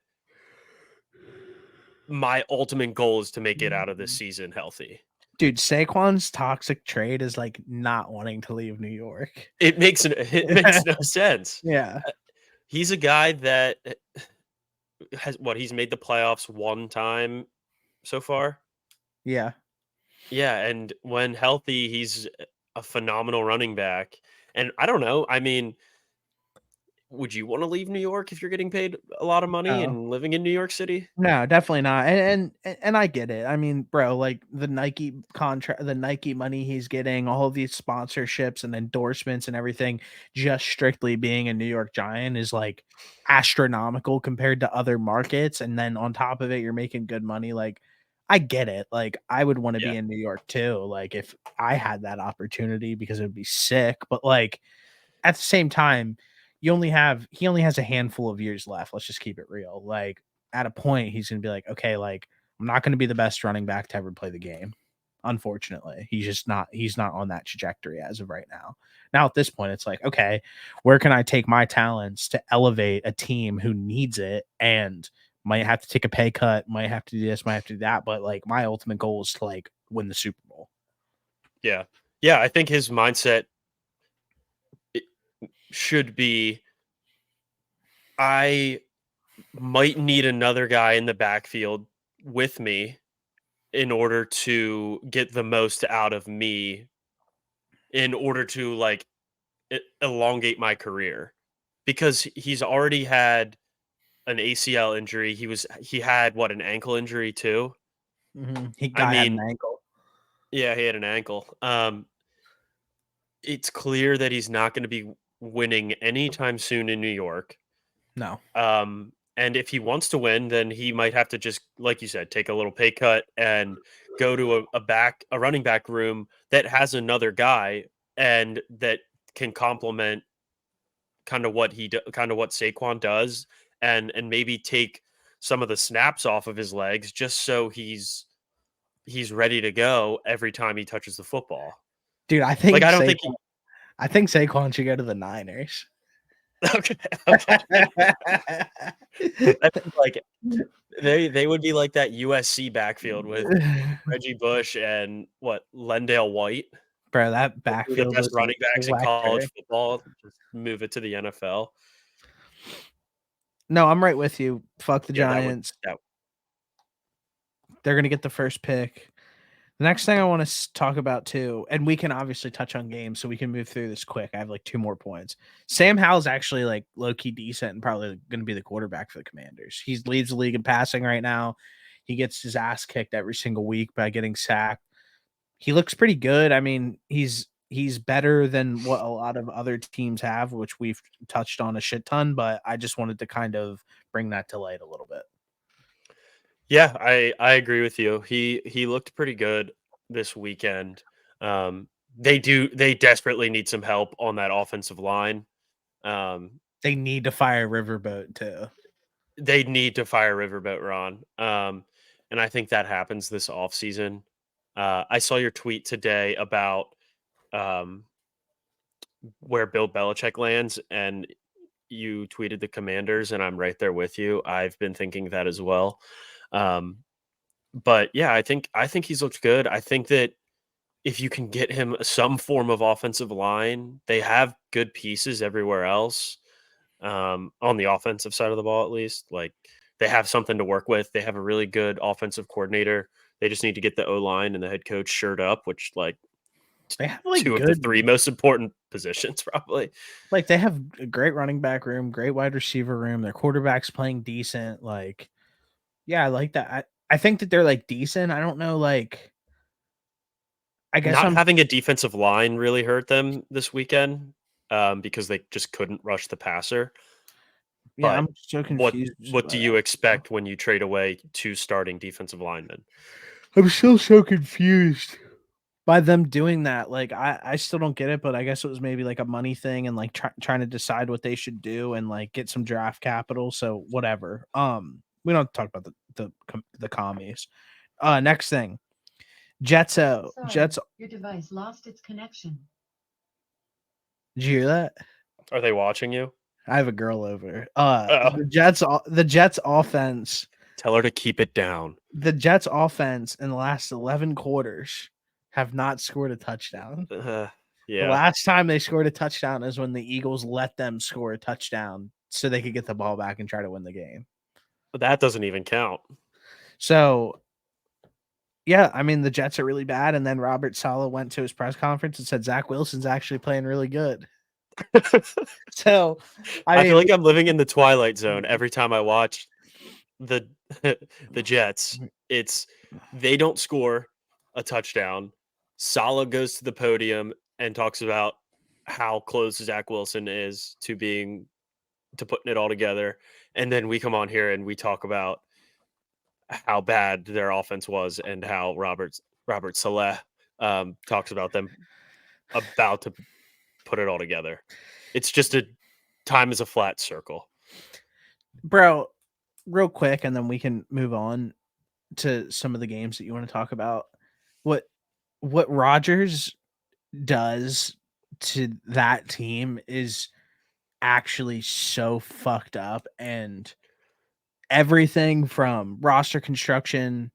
my ultimate goal is to make it out of this season healthy. Dude, Saquon's toxic trade is like not wanting to leave New York. It makes no sense. Yeah. He's a guy that he's made the playoffs one time so far. Yeah. Yeah, and when healthy, he's a phenomenal running back. And I don't know, I mean, would you wanna leave New York if you're getting paid a lot of money Oh. and living in New York City? No, definitely not. And I get it. I mean, bro, like the Nike contract, the Nike money he's getting, all of these sponsorships and endorsements and everything, just strictly being a New York Giant is like astronomical compared to other markets. And then on top of it, you're making good money. Like, I get it. Like, I would want to Yeah, be in New York too. Like, if I had that opportunity because it would be sick. But like at the same time, he only has a handful of years left. Let's just keep it real. Like at a point, he's gonna be like, okay, like I'm not gonna be the best running back to ever play the game. Unfortunately, he's not on that trajectory as of right now. Now at this point, it's like, okay, where can I take my talents to elevate a team who needs it and might have to take a pay cut, might have to do this, might have to do that. But like my ultimate goal is to like win the Super Bowl. yeah. Yeah, I think his mindset I should be, "I might need another guy in the backfield with me in order to get the most out of me, in order to, like, elongate my career." Because he's already had an ACL injury. He had what, an ankle injury too? He I guy had an mean, ankle. yeah, he had an ankle. It's clear that he's not going to be. winning anytime soon in New York. No. And if he wants to win, then he might have to just, like you said, take a little pay cut and go to a running back room that has another guy and that can complement kind of what kind of what Saquon does, and maybe take some of the snaps off of his legs just so he's ready to go every time he touches the football. Dude, I Like think I don't think he, Saquon should go to the Niners. okay, okay. I think like they would be like that USC backfield with Reggie Bush and what, Lendale White, Bro, that two of the backfield best was running backs in college electric. football. Just move it to the NFL. No, I'm right with you. Fuck the Yeah, Giants. that They're going to get the first pick. The next thing I want to talk about too, and we can obviously touch on games, so we can move through this quick. I have like 2 more points. Sam Howell's actually like low key decent and probably going to be the quarterback for the Commanders. He leads the league in passing right now. He gets his ass kicked every single week by getting sacked. He looks pretty good. I mean, he's better than what a lot of other teams have, which we've touched on a shit ton. But I just wanted to kind of bring that to light a little bit. Yeah, I agree with you. He looked pretty good this weekend. They desperately need some help on that offensive line. They need to fire Riverboat too. They need to fire Riverboat Ron. And I think that happens this offseason. I saw your tweet today about um, where Bill Belichick lands, and you tweeted the Commanders, and I'm right there with you. I've been thinking that as well. Um, but yeah, I think he's looked good. I think that if you can get him some form of offensive line, they have good pieces everywhere else. On the offensive side of the ball, at least, like they have something to work with. They have a really good offensive coordinator. They just need to get the O line and the head coach shirt up, which like They have like 2 of the good 3 most important positions, probably. Like, they have a great running back room, great wide receiver room, their quarterback's playing decent, like yeah, I like that. I think that they're, like, decent, I don't know, like I guess Not I'm having a defensive line really hurt them this weekend, because they just couldn't rush the passer. yeah, But I'm so what confused what by do that. you expect when you trade away 2 starting defensive linemen? I'm still so confused by them doing that, like, I still don't get it, but I guess it was maybe, like, a money thing and, like, trying to decide what they should do and, like, get some draft capital, so whatever. We don't have to talk about the commies. Next thing, Sorry, Jets your device lost its connection. did you hear that? Are they watching you? I have a girl over. Oh, The Jets offense, tell her to keep it down. the Jets offense in the last 11 quarters have not scored a touchdown. The Yeah, last time they scored a touchdown is when the Eagles let them score a touchdown so they could get the ball back and try to win the game. but that doesn't even count. So, yeah, I mean the Jets are really bad, and then Robert Saleh went to his press conference and said Zach Wilson's actually playing really good. So, I I feel mean, like I'm living in the twilight zone every time I watch the the Jets. It's they don't score a touchdown. Salah goes to the podium and talks about how close Zach Wilson is to putting it all together, and then we come on here and we talk about how bad their offense was and how Robert Saleh talks about them about to put it all together. It's just a time is a flat circle. bro, real quick, and then we can move on to some of the games that you want to talk about. What Rogers does to that team is actually so fucked up, and everything from roster construction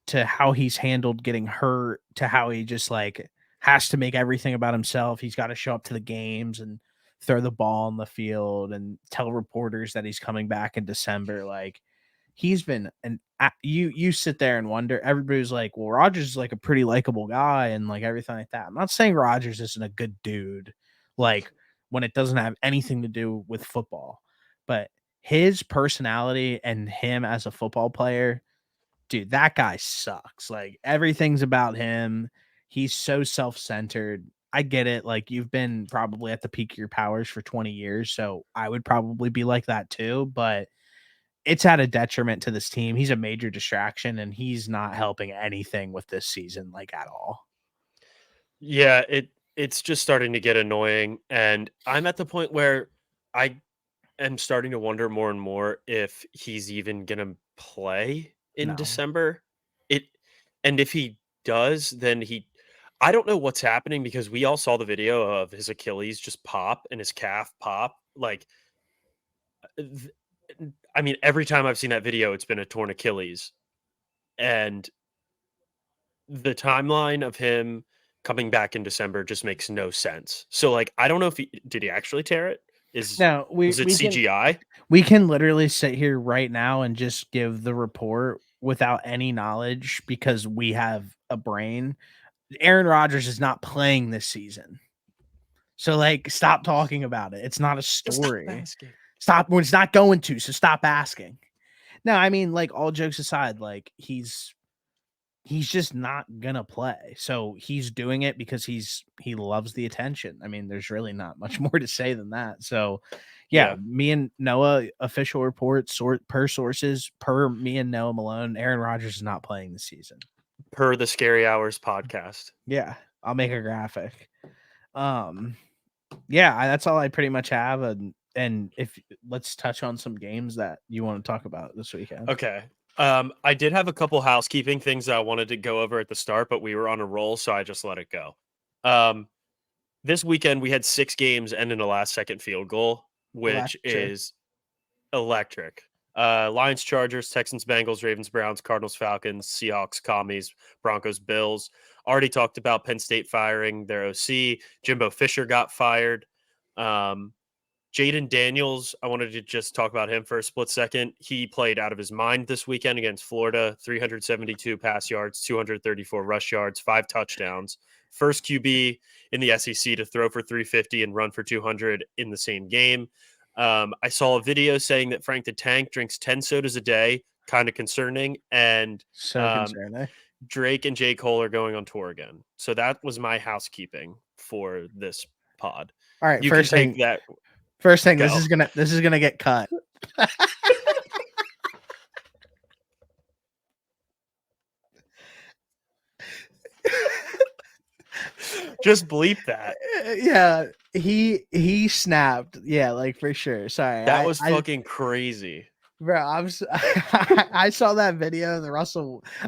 to how he's handled getting hurt to how he just like has to make everything about himself. He's got to show up to the games and throw the ball on the field and tell reporters that he's coming back in December. Like he's been you sit there and wonder. Everybody's like, well, Rogers is like a pretty likable guy and like everything like that. I'm not saying Rogers isn't a good dude, like when it doesn't have anything to do with football, but his personality and him as a football player, dude, that guy sucks. Like everything's about him. He's so self-centered. I get it. Like, you've been probably at the peak of your powers for 20 years, so I would probably be like that too, but it's at a detriment to this team. He's a major distraction, and he's not helping anything with this season, like, at all. Yeah, it's just starting to get annoying, and I'm at the point where I am starting to wonder more and more if he's even gonna play in No. December. It and if he does, then I don't know what's happening because we all saw the video of his Achilles just pop and his calf pop. Like, th- I mean, every time I've seen that video, it's been a torn Achilles, and the timeline of him coming back in December just makes no sense. So, like, I don't know if did he actually tear it? No, Was it we can CGI? we can literally sit here right now and just give the report without any knowledge because we have a brain. Aaron Rodgers is not playing this season. So, like, stop talking about it. It's not a story. Stop. Well, it's not going to. So stop asking. No, I mean, like, all jokes aside, like, he's just not gonna play. So he's doing it because he loves the attention. I mean, there's really not much more to say than that. So yeah, Yeah. me and Noah, official reports, per sources, per me and Noah Malone, Aaron Rodgers is not playing this season. Per the Scary Hours podcast. Yeah, I'll make a graphic. Yeah, that's all I pretty much have. And if let's touch on some games that you want to talk about this weekend. Okay. I did have a couple housekeeping things that I wanted to go over at the start, but we were on a roll, so I just let it go. This weekend we had 6 games end in a last second field goal, which is electric. Lions, Chargers, Texans, Bengals, Ravens, Browns, Cardinals, Falcons, Seahawks, Commies, Broncos, Bills. Already talked about Penn State firing their OC. Jimbo Fisher got fired. Jaden Daniels, I wanted to just talk about him for a split second. He played out of his mind this weekend against Florida, 372 pass yards, 234 rush yards, 5 touchdowns. First QB in the SEC to throw for 350 and run for 200 in the same game. I saw a video saying that Frank the Tank drinks 10 sodas a day, kind of concerning. And Concerning. Drake and J. Cole are going on tour again. So that was my housekeeping for this pod. All right, You can take that. First thing, Go. this is gonna get cut. Just bleep that. Yeah, he snapped. Yeah, like for sure. Sorry, That was fucking crazy, bro. I saw that video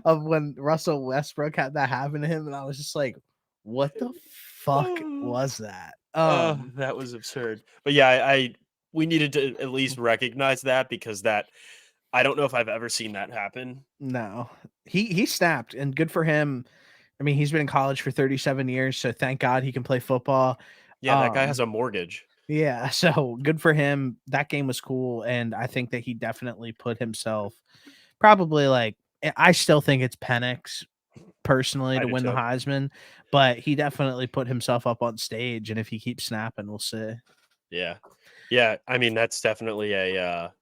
of when Russell Westbrook had that happen to him, and I was just like, "What the fuck was that?" That was absurd. But yeah, we needed to at least recognize that because I don't know if I've ever seen that happen. No, he snapped, and good for him. I mean, he's been in college for 37 years, so thank God he can play football. Yeah, that guy has a mortgage. Yeah, so good for him. That game was cool, and I think that he definitely put himself probably like I still think it's Penix personally to win the Heisman, but he definitely put himself up on stage, and if he keeps snapping, we'll see. Yeah. Yeah, I mean, that's definitely a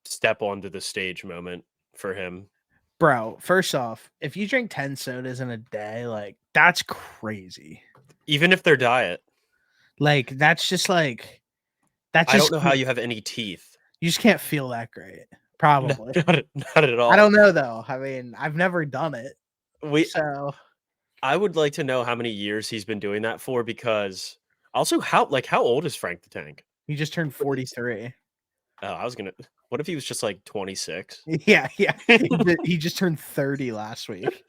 step onto the stage moment for him. Bro, first off, if you drink 10 sodas in a day, like that's crazy. Even if they're diet. Like that's just like I don't know how you have any teeth. You just can't feel that great. Probably. Not at all. I don't know though. I mean, I've never done it. I would like to know how many years he's been doing that for, because also how old is Frank the Tank? He just turned 43. Oh, what if he was just like 26? Yeah. He just turned 30 last week.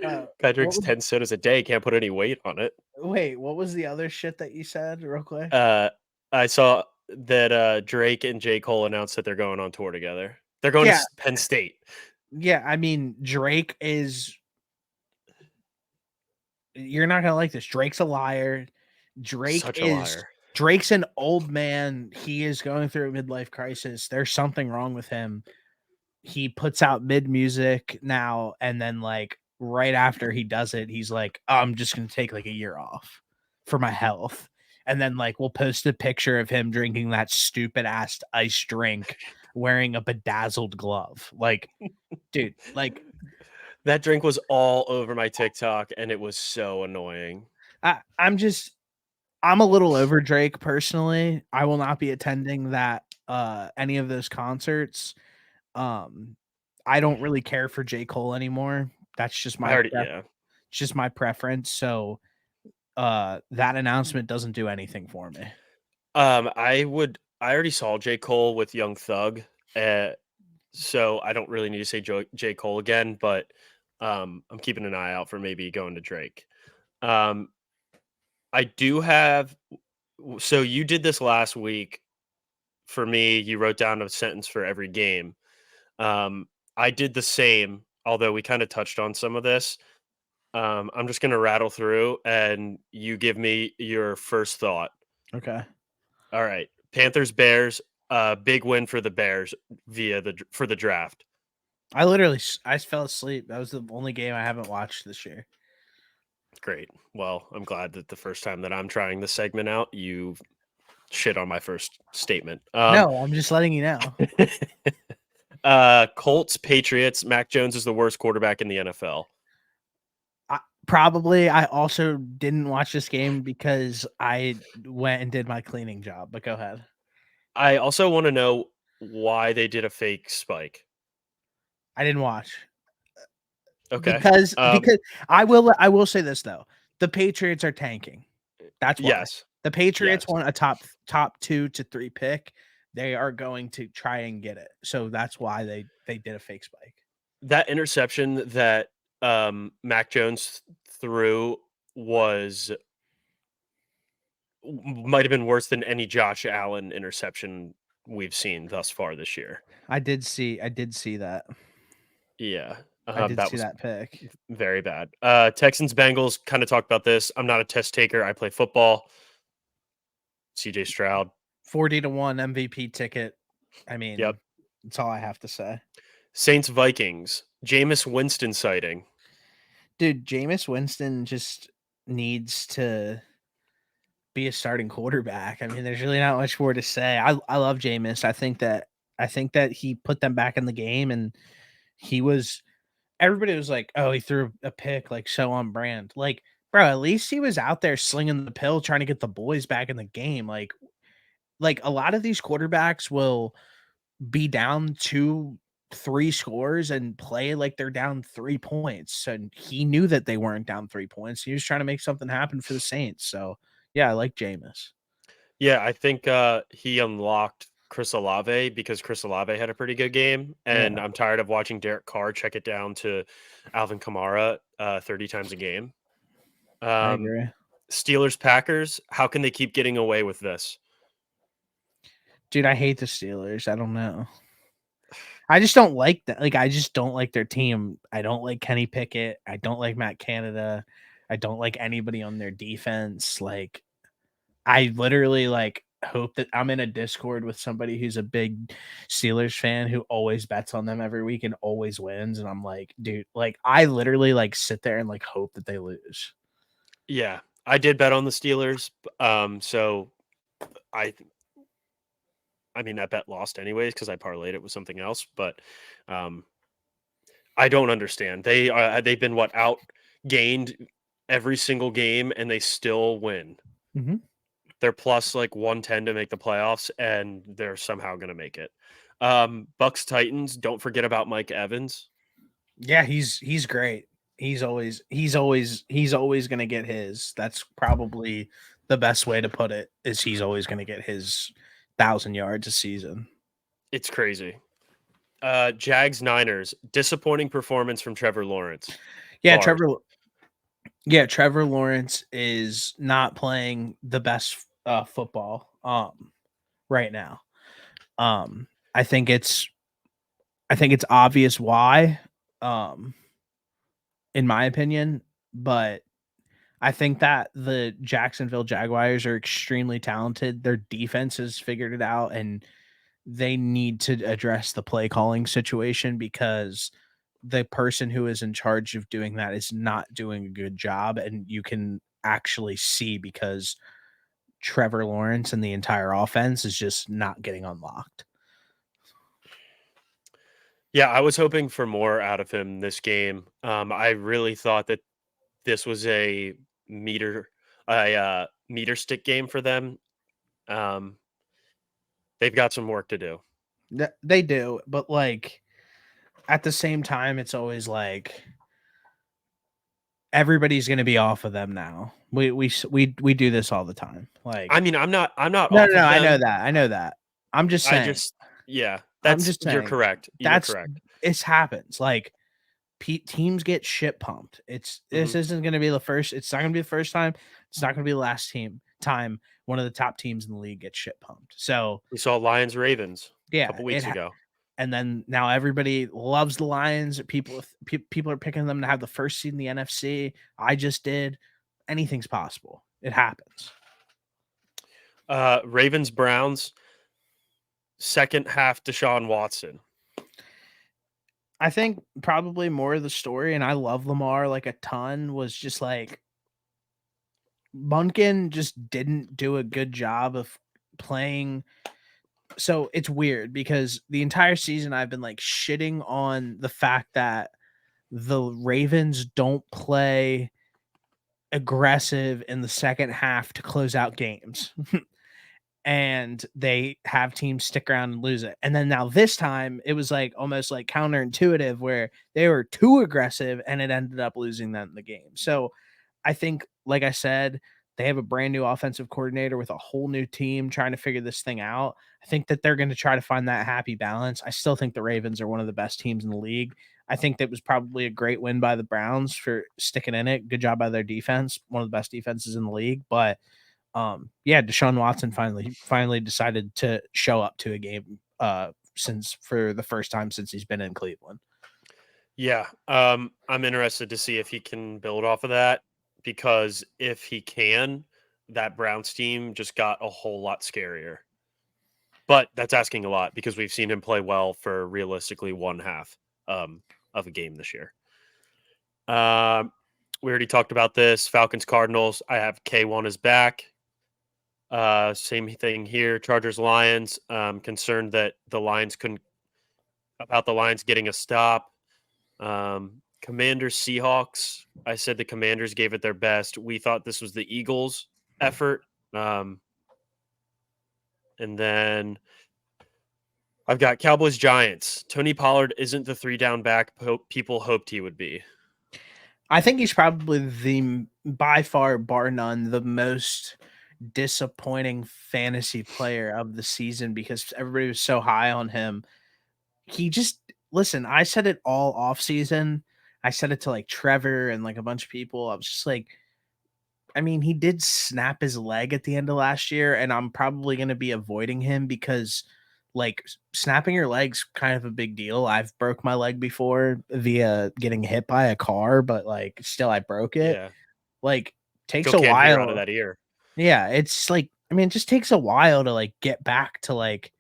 Guy drinks 10 sodas a day, can't put any weight on it. Wait, what was the other shit that you said real quick? I saw that Drake and J. Cole announced that they're going on tour together. They're going to Penn State. Yeah, I mean, Drake is... You're not going to like this. Drake's a liar. Such a liar. Drake's an old man. He is going through a midlife crisis. There's something wrong with him. He puts out mid music now, and then like right after he does it, he's like, oh, I'm just going to take like a year off for my health. And then like we'll post a picture of him drinking that stupid ass ice drink wearing a bedazzled glove. Like, dude, like that drink was all over my TikTok and it was so annoying. I'm a little over Drake personally. I will not be attending that any of those concerts. I don't really care for J. Cole anymore. That's just I my already, yeah. just my preference. So that announcement doesn't do anything for me. I already saw J. Cole with Young Thug, so I don't really need to say J. Cole again, but I'm keeping an eye out for maybe going to Drake. Um, I do have. So you did this last week for me. You wrote down a sentence for every game. I did the same, although we kind of touched on some of this. I'm just going to rattle through, and you give me your first thought. Okay. All right. Panthers Bears, big win for the Bears for the draft. I fell asleep. That was the only game I haven't watched this year. Great. Well, I'm glad that the first time that I'm trying this segment out, you shit on my first statement. No, I'm just letting you know. Colts, Patriots. Mac Jones is the worst quarterback in the NFL. Probably. I also didn't watch this game because I went and did my cleaning job. But go ahead. I also want to know why they did a fake spike. I didn't watch. Okay. Because I will say this though. The Patriots are tanking. That's why. Yes. The Patriots Yes. want a top 2 to 3 pick. They are going to try and get it. So that's why they did a fake spike. That interception that Mac Jones threw might have been worse than any Josh Allen interception we've seen thus far this year. I did see that. Yeah. I did that see was that pick. very bad. Texans Bengals, kind of talked about this. I'm not a test taker. I play football. CJ Stroud. 40-1 MVP ticket. I mean, Yep. that's all I have to say. Saints Vikings. Jameis Winston sighting. Dude, Jameis Winston just needs to be a starting quarterback. I mean, there's really not much more to say. I love Jameis. I think that he put them back in the game, and everybody was like, oh, he threw a pick, like so on brand. Like, bro, at least he was out there slinging the pill, trying to get the boys back in the game. Like a lot of these quarterbacks will be down 2-3 scores and play like they're down 3 points. And he knew that they weren't down 3 points. He was trying to make something happen for the Saints. So yeah, I like Jameis. Yeah, I think he unlocked Chris Olave because Chris Olave had a pretty good game, and Yeah. I'm tired of watching Derek Carr check it down to Alvin Kamara 30 times a game. I agree. Steelers Packers, how can they keep getting away with this? Dude, I hate the Steelers. I don't know. I just don't like that. Like, I just don't like their team. I don't like Kenny Pickett. I don't like Matt Canada. I don't like anybody on their defense. Like, I literally like hope that I'm in a Discord with somebody who's a big Steelers fan who always bets on them every week and always wins. And I'm like, dude, like I literally like sit there and like hope that they lose. Yeah, I did bet on the Steelers. So I mean, that bet lost anyways because I parlayed it with something else. But I don't understand. They've been outgained every single game, and they still win. Mm-hmm. They're plus like 110 to make the playoffs, and they're somehow going to make it. Bucks Titans. Don't forget about Mike Evans. Yeah, he's great. He's always going to get his. That's probably the best way to put it. Is he's always going to get his 1,000 yards a season. It's crazy. Jags Niners. Disappointing performance from Trevor Lawrence. Yeah, Bars. Trevor Lawrence is not playing the best football right now. I think it's obvious why, in my opinion, but I think that the Jacksonville Jaguars are extremely talented. Their defense has figured it out, and they need to address the play calling situation because the person who is in charge of doing that is not doing a good job. And you can actually see because Trevor Lawrence and the entire offense is just not getting unlocked. Yeah, I was hoping for more out of him this game. I really thought that this was a meter a meter stick game for them. They've got some work to do. They do, but like at the same time, it's always like everybody's going to be off of them now. We do this all the time. Like, I mean, I'm not no, off no, of I know them. that. I know that. I'm just saying. Yeah, I'm just you're saying. correct. You're That's correct. it happens. Like teams get shit pumped. This isn't going to be the first. It's not going to be the first time. It's not going to be the last time one of the top teams in the league gets shit pumped. So We saw Lions Ravens yeah, a couple weeks ago. And then now everybody loves the Lions. People are picking them to have the first seed in the NFC. I just did. Anything's possible. It happens. Ravens Browns. Second half Deshaun Watson. I think probably more of the story, and I love Lamar like a ton, was just like Munkin just didn't do a good job of playing. So it's weird because the entire season I've been like shitting on the fact that the Ravens don't play aggressive in the second half to close out games. And they have teams stick around and lose it. And then now this time it was like almost like counterintuitive where they were too aggressive and it ended up losing them the game. So I think, like I said, they have a brand new offensive coordinator with a whole new team trying to figure this thing out. I think that they're going to try to find that happy balance. I still think the Ravens are one of the best teams in the league. I think that was probably a great win by the Browns for sticking in it. Good job by their defense, one of the best defenses in the league. But yeah, Deshaun Watson finally decided to show up to a game since for the first time since he's been in Cleveland. Yeah, I'm interested to see if he can build off of that, because if he can, that Browns team just got a whole lot scarier. But that's asking a lot because we've seen him play well for realistically one half of a game this year. We already talked about this. Falcons Cardinals. I have K1 is back. Same thing here. Chargers Lions. Concerned that the Lions getting a stop. Commanders Seahawks. I said the Commanders gave it their best. We thought this was the Eagles' effort. And then I've got Cowboys Giants. Tony Pollard isn't the 3-down back people hoped he would be. I think he's probably by far, bar none, the most disappointing fantasy player of the season because everybody was so high on him. He just listen, I said it all off season. I said it to like Trevor and like a bunch of people. I was just like, I mean, he did snap his leg at the end of last year, and I'm probably going to be avoiding him because like snapping your leg's kind of a big deal. I've broke my leg before via getting hit by a car, but like still I broke it. Yeah. Like takes Still a can't hear while. out of that ear. Yeah, it's like I mean, it just takes a while to like get back to like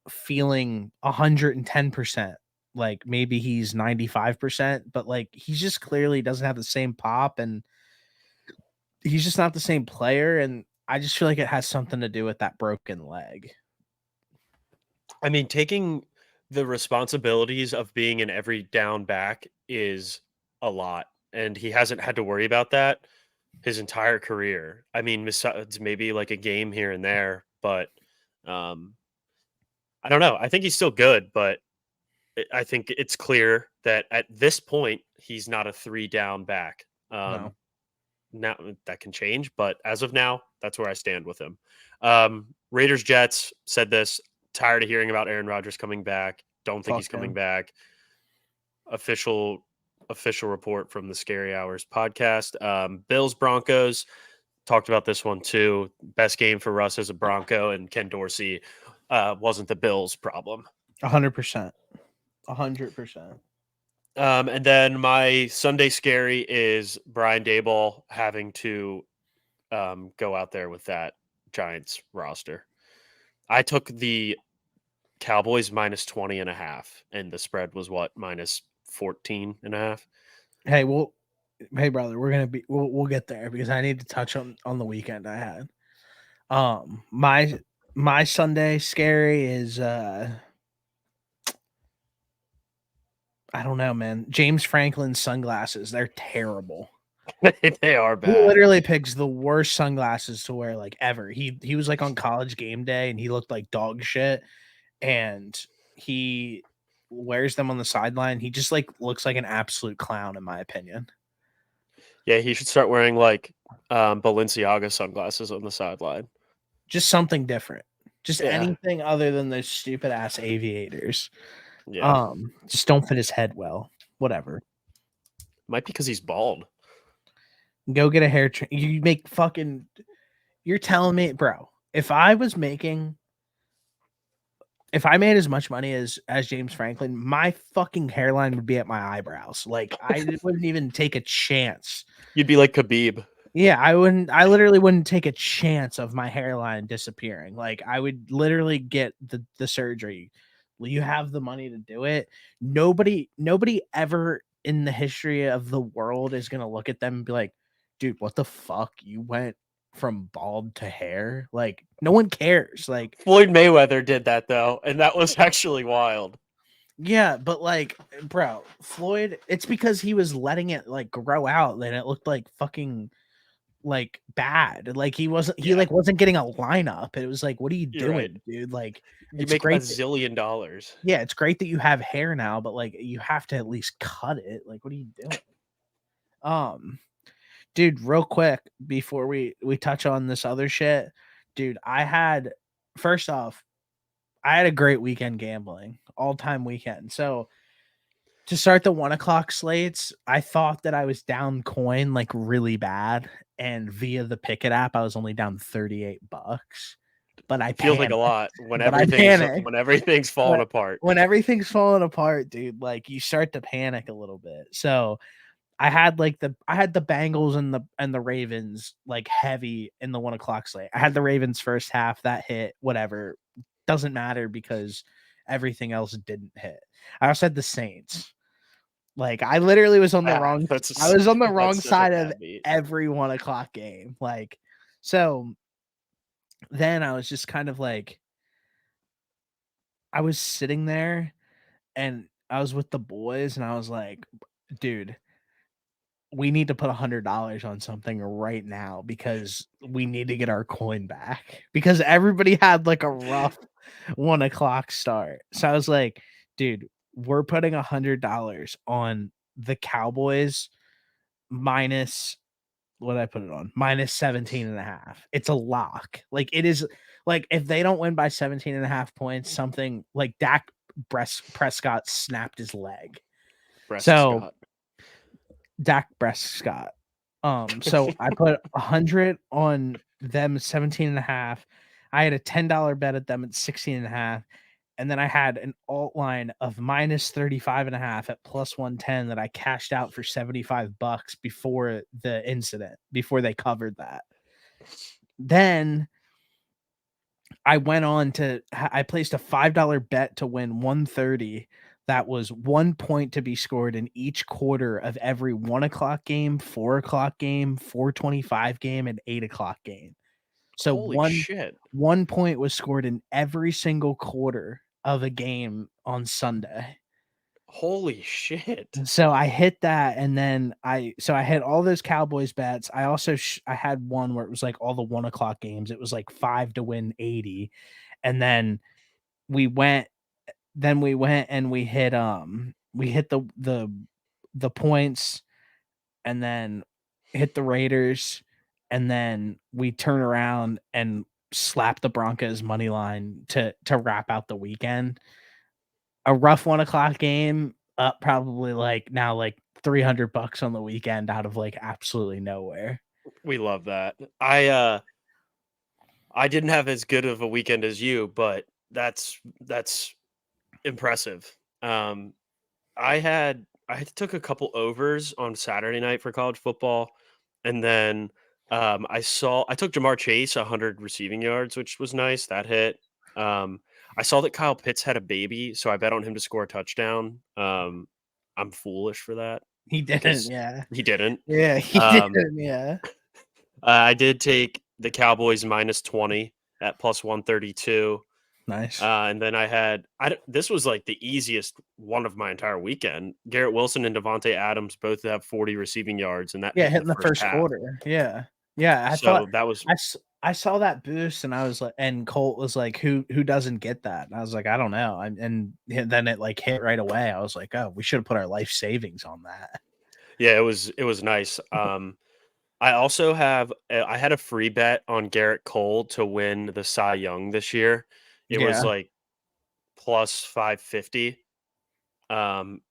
feeling 110%. Like maybe he's 95%, but like he's just clearly doesn't have the same pop and he's just not the same player. And I just feel like it has something to do with that broken leg. I mean, taking the responsibilities of being an every down back is a lot, and he hasn't had to worry about that his entire career. I mean, besides maybe like a game here and there, but I don't know. I think he's still good, but I think it's clear that at this point he's not a 3-down back. No. Now that can change, but as of now, that's where I stand with him. Raiders Jets said this. Tired of hearing about Aaron Rodgers coming back. Don't think he's coming back. Official report from the Scary Hours podcast. Bills Broncos, talked about this one too. Best game for Russ as a Bronco, and Ken Dorsey wasn't the Bills' problem. 100%. 100%. And then my Sunday scary is Brian Daboll having to go out there with that Giants roster. I took the Cowboys minus 20.5, and the spread was what, minus 14.5. Hey, hey brother, we'll get there because I need to touch on the weekend I had. My Sunday scary is I don't know, man. James Franklin sunglasses, they're terrible. They are He bad. literally picks the worst sunglasses to wear like ever. He was like on college game day and he looked like dog shit. And he wears them on the sideline. He just like looks like an absolute clown, in my opinion. Yeah, he should start wearing like Balenciaga sunglasses on the sideline. Just something different. Just Yeah. anything other than those stupid ass aviators. Yeah. Just don't fit his head well. Whatever. Might be because he's bald. Go get a hair. You make fucking. You're telling me, bro. If I made as much money as James Franklin, my fucking hairline would be at my eyebrows. Like I wouldn't even take a chance. You'd be like Khabib. Yeah, I literally wouldn't take a chance of my hairline disappearing. Like I would literally get the surgery. Will you have the money to do it? Nobody ever in the history of the world is gonna look at them and be like, dude, what the fuck? You went from bald to hair? Like, no one cares. Like, Floyd Mayweather did that though, and that was actually wild. yeah, but like, bro, Floyd, it's because he was letting it like grow out and it looked like fucking like bad. Like he wasn't getting a lineup. It was like, what are you You're doing, right. dude? Like You it's make great. $1 zillion. Yeah, it's great that you have hair now, but like you have to at least cut it. Like, what are you doing? Dude, real quick before we touch on this other shit, dude, first off, I had a great weekend gambling, all-time weekend. So to start the 1:00 slates, I thought that I was down coin like really bad, and via the Pickett app, I was only down $38. But I Feels like a panicked. lot when But I everything's panicked. falling apart. When everything's falling apart, dude, like you start to panic a little bit. So I had the Bengals and the Ravens like heavy in the 1:00 slate. I had the Ravens first half that hit, whatever. Doesn't matter because everything else didn't hit. I also had the Saints. Like I literally was on the wrong I was on the wrong that's such a side of bad beat. every 1:00 game. Like so then I was just kind of like I was sitting there and I was with the boys and I was like, dude, we need to put $100 on something right now because we need to get our coin back because everybody had like a rough 1:00 start. So I was like, dude, we're putting $100 on the Cowboys minus what did I put it on? Minus 17.5. It's a lock. Like it is like if they don't win by 17.5 points, something like Dak Prescott snapped his leg. So Dak Prescott. So I put 100 on them 17.5. I had a $10 bet at them at 16.5. And then I had an alt line of minus 35.5 at plus 110 that I cashed out for $75 before the incident, before they covered that. Then I went on I placed a $5 bet to win 130. That was 1 point to be scored in each quarter of every 1:00 game, 4:00 game, 4:25 game, and 8:00 game. So Holy shit. 1 point was scored in every single quarter of a game on Sunday. Holy shit. So I hit that, and then I hit all those Cowboys bets. I also I had one where it was like all the 1:00 games. It was like 5 to win 80, and then we went and we hit the points, and then hit the Raiders, and then we turn around and slap the Broncos money line to wrap out the weekend. A rough 1:00 game, up probably like now like $300 on the weekend out of like absolutely nowhere. We love that. I didn't have as good of a weekend as you, but that's impressive. I took a couple overs on Saturday night for college football, and then I took Jamar Chase 100 receiving yards, which was nice. That hit. I saw that Kyle Pitts had a baby, so I bet on him to score a touchdown. I'm foolish for that. He didn't, yeah. He didn't. Yeah, he didn't, yeah. I did take the Cowboys minus 20 at plus 132. Nice. And then this was like the easiest one of my entire weekend. Garrett Wilson and Devontae Adams both have 40 receiving yards, and that Yeah, hit in hitting the the first first half. quarter. Yeah. Yeah. I thought So that was I saw that boost and I was like, and Colt was like, who doesn't get that? And I was like, I don't know. And then it like hit right away. I was like, oh, we should have put our life savings on that. yeah, it was nice. I also I had a free bet on Garrett Cole to win the Cy Young this year. It was Yeah. like plus 550. Um,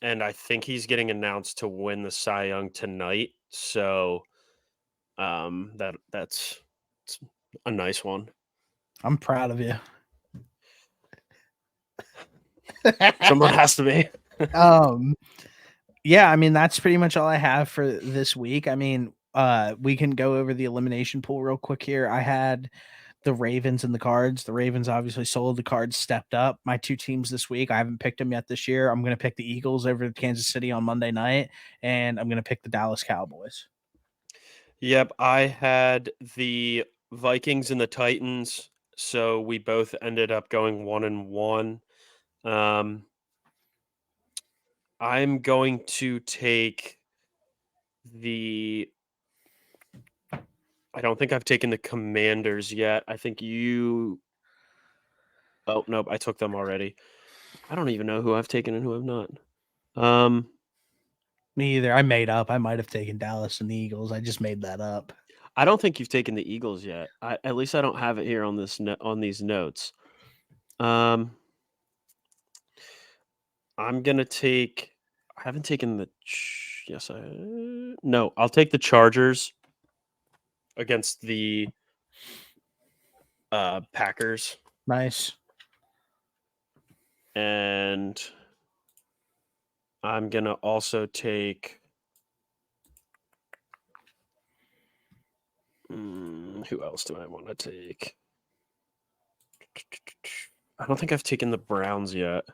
and I think he's getting announced to win the Cy Young tonight. So that's it's a nice one. I'm proud of you. Someone has to be. Yeah, I mean that's pretty much all I have for this week. I mean, we can go over the elimination pool real quick here. I had the Ravens and the Cards. The Ravens obviously sold. The Cards stepped up. My two teams this week, I haven't picked them yet this year. I'm going to pick the Eagles over Kansas City on Monday night, and I'm going to pick the Dallas Cowboys. Yep, I had the Vikings and the Titans, so we both ended up going 1-1. I'm going to take I don't think I've taken the Commanders yet. I think you Oh, nope, I took them already. I don't even know who I've taken and who I've not. Me either. I made up. I might have taken Dallas and the Eagles. I just made that up. I don't think you've taken the Eagles yet. At least I don't have it here on on these notes. I'm gonna take. I haven't taken the. Yes, no. I'll take the Chargers against the Packers, Nice. and I'm gonna also take. Who else do I want to take? I don't think I've taken the Browns yet.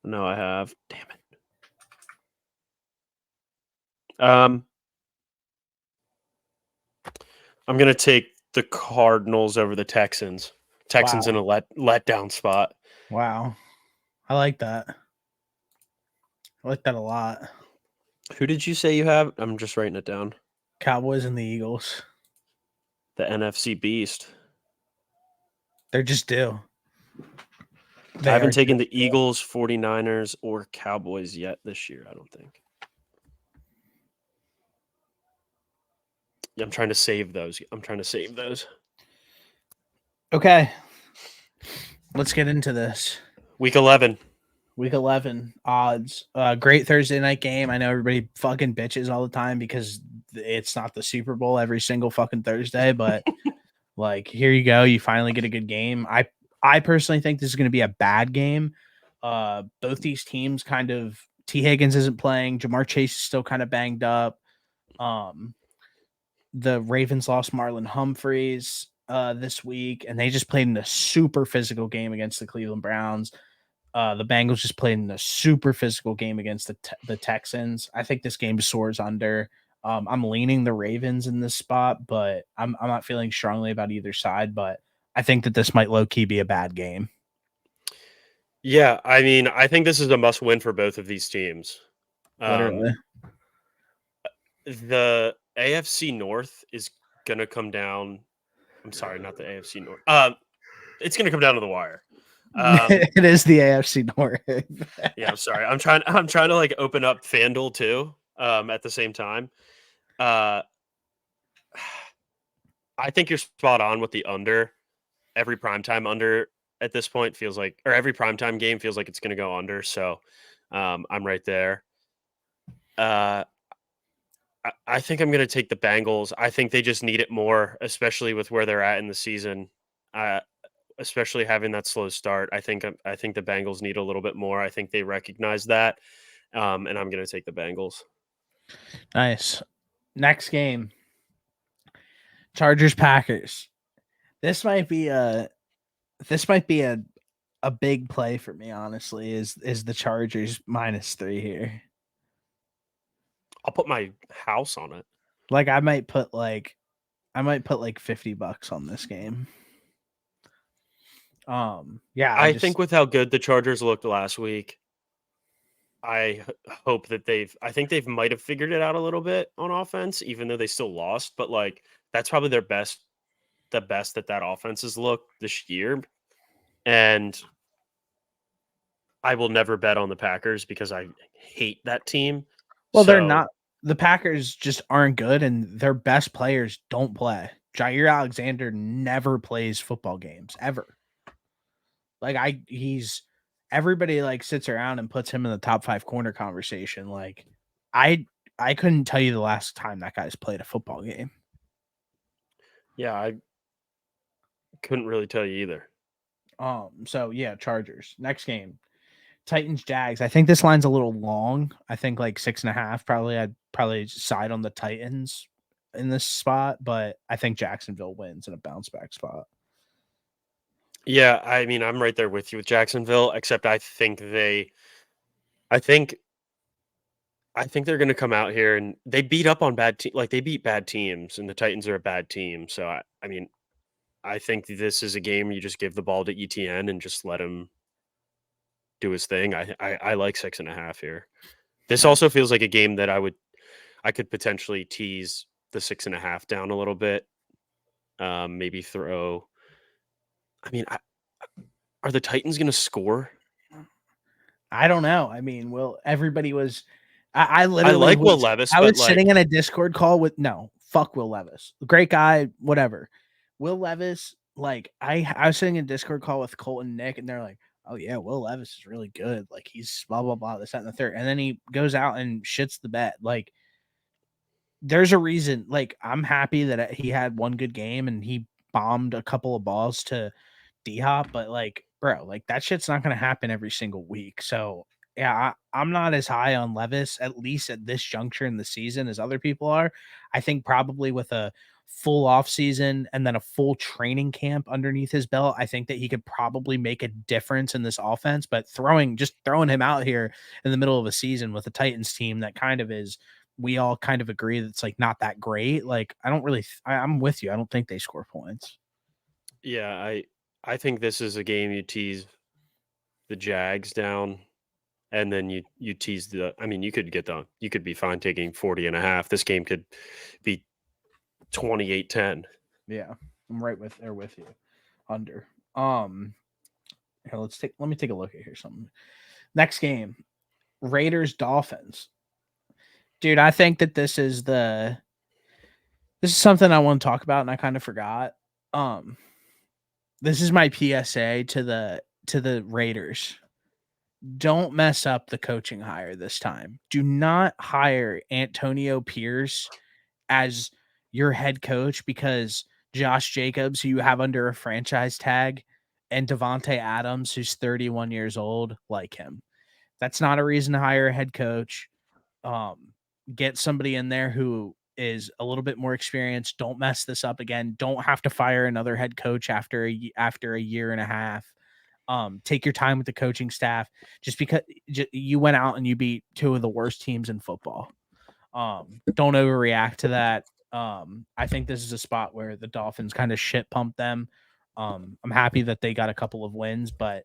No, I have. Damn it. I'm gonna take the Cardinals over the Texans. Texans in a letdown spot. Wow. I like that. I like that a lot. Who did you say you have? I'm just writing it down. Cowboys and the Eagles. The NFC Beast. They're just due. I haven't taken the Eagles, 49ers, or Cowboys yet this year, I don't think. I'm trying to save those. Okay. Let's get into this. Week 11. Week 11 odds. Great Thursday night game. I know everybody fucking bitches all the time because it's not the Super Bowl every single fucking Thursday, but like here you go. You finally get a good game. I personally think this is going to be a bad game. Both these teams kind of T. Higgins isn't playing. Jamar Chase is still kind of banged up. The Ravens lost Marlon Humphreys this week, and they just played in a super physical game against the Cleveland Browns. The Bengals just played in a super physical game against the Texans. I think this game soars under. I'm leaning the Ravens in this spot, but I'm not feeling strongly about either side. But I think that this might low key be a bad game. Yeah, I mean, I think this is a must win for both of these teams. Literally. The AFC North is gonna come down. I'm sorry, not the AFC North. It's gonna come down to the wire. It is the AFC North. Yeah, I'm sorry. I'm trying to like open up FanDuel too. At the same time. I think you're spot on with the under. Every primetime under at this point feels like, or every primetime game feels like it's going to go under. So I'm right there. I think I'm going to take the Bengals. I think they just need it more, especially with where they're at in the season. Especially having that slow start. I think the Bengals need a little bit more. I think they recognize that. And I'm going to take the Bengals. Nice. Next game. Chargers Packers. This might be a big play for me, honestly, is the Chargers -3 here. I'll put my house on it. Like I might put like $50 on this game. Yeah, I think with how good the Chargers looked last week, hope that I think they've might have figured it out a little bit on offense, even though they still lost. But like that's probably the best that offense has looked this year. And I will never bet on the Packers because I hate that team. well, they're So not. The Packers just aren't good, and their best players don't play. Jair Alexander never plays football games ever. Like he's everybody like sits around and puts him in the top 5 corner conversation. Like I I couldn't tell you the last time that guy's played a football game. yeah, I couldn't really tell you either. So yeah, Chargers. Next game. Titans Jags. I think this line's a little long. I think like 6.5. I'd probably side on the Titans in this spot, but I think Jacksonville wins in a bounce back spot. Yeah, I mean, I'm right there with you with Jacksonville, except I think I think they're going to come out here and they beat up on they beat bad teams, and the Titans are a bad team. So I mean, I think this is a game you just give the ball to ETN and just let him do his thing. I like 6.5 here. This also feels like a game that I could potentially tease the 6.5 down a little bit. Maybe throw. I mean, are the Titans going to score? I don't know. I mean, everybody was I I literally like Will was Levis, I but was sitting in a Discord call with fuck Will Levis. Great guy, whatever. Will Levis, like I was sitting in a Discord call with Colt and Nick, and they're like, oh yeah, Will Levis is really good. Like he's blah blah blah, this, that, and the third. And then he goes out and shits the bed. Like there's a reason. Like I'm happy that he had one good game and he bombed a couple of balls to D Hop, but like, bro, like that shit's not gonna happen every single week. So yeah, I'm not as high on Levis, at least at this juncture in the season, as other people are. I think probably with a full off season and then a full training camp underneath his belt, I think that he could probably make a difference in this offense. But just throwing him out here in the middle of a season with a Titans team that kind of is, we all kind of agree that it's like not that great. Like I don't really, I'm with you. I don't think they score points. Yeah, I think this is a game you tease the Jags down, and then you tease the. I mean, you could be fine taking 40.5. This game could be 28-10. Yeah, I'm right there with you. Under. Here, let me take a look at here something. Next game, Raiders Dolphins. Dude, I think that this is something I want to talk about, and I kind of forgot. This is my PSA to the Raiders. Don't mess up the coaching hire this time. Do not hire Antonio Pierce as your head coach because Josh Jacobs, who you have under a franchise tag, and Devontae Adams, who's 31 years old, like him. That's not a reason to hire a head coach. Get somebody in there who is a little bit more experienced. Don't mess this up again. Don't have to fire another head coach after a year and a half. Take your time with the coaching staff. Just because you went out and you beat two of the worst teams in football. Don't overreact to that. I think this is a spot where the Dolphins kind of shit pump them. I'm happy that they got a couple of wins, but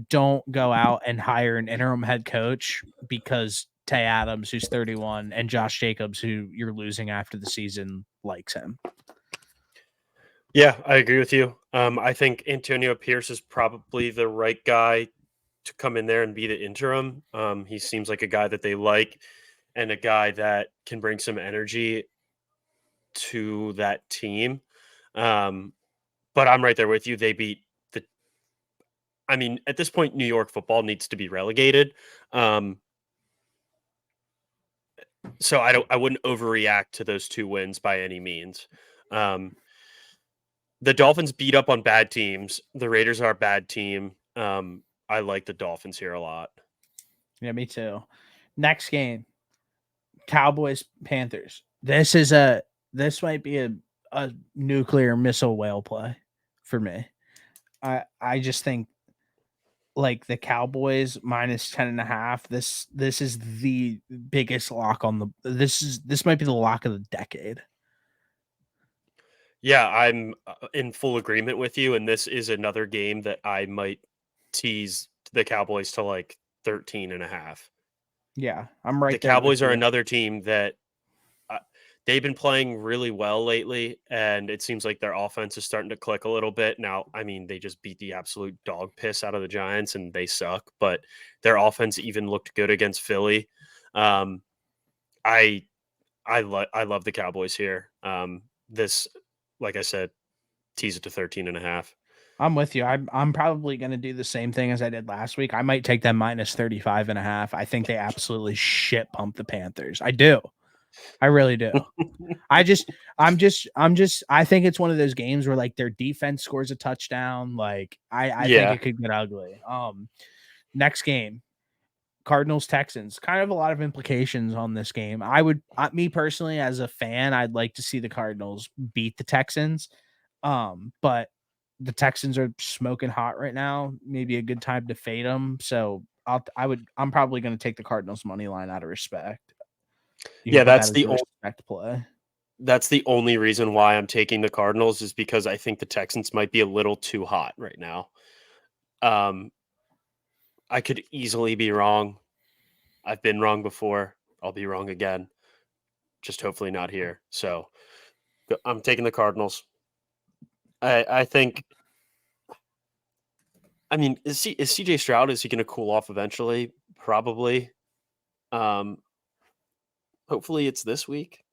don't go out and hire an interim head coach because Tay Adams, who's 31, and Josh Jacobs, who you're losing after the season, likes him. Yeah, I agree with you. I think Antonio Pierce is probably the right guy to come in there and be the interim. He seems like a guy that they like and a guy that can bring some energy to that team. But I'm right there with you. They beat I mean, at this point, New York football needs to be relegated. So I wouldn't overreact to those two wins by any means. The Dolphins beat up on bad teams. The Raiders are a bad team. I like the Dolphins here a lot. Yeah, me too. Next game, Cowboys Panthers. This might be a nuclear missile whale play for me. I just think like the Cowboys minus 10.5. This is the biggest lock on this might be the lock of the decade. Yeah, I'm in full agreement with you, and this is another game that I might tease the Cowboys to like 13.5. Yeah, I'm The right there with Cowboys are you. another team that uh, they've been playing really well lately, and it seems like their offense is starting to click a little bit. Now, I mean, they just beat the absolute dog piss out of the Giants, and they suck, but their offense even looked good against Philly. Um, I I love the Cowboys here. This, like I said, tease it to 13.5. I'm with you. I'm probably gonna do the same thing as I did last week. I might take them minus 35.5. I think they absolutely shit pump the Panthers. I do. I really do. I just I think it's one of those games where like their defense scores a touchdown. Like I think Yeah. it could get ugly. Next game, Cardinals Texans. Kind of a lot of implications on this game. I would me personally as a fan, I'd like to see the Cardinals beat the Texans. But the Texans are smoking hot right now. Maybe a good time to fade them. So I'm probably going to take the Cardinals money line out of respect. You can Yeah, put that as a respect play. that's the only reason why I'm taking the Cardinals is because I think the Texans might be a little too hot right now. Um, I could easily be wrong. I've been wrong before. I'll be wrong again. Just hopefully not here. So I'm taking the Cardinals. I think. I mean, is CJ Stroud? Is he going to cool off eventually? Probably. Um, hopefully it's this week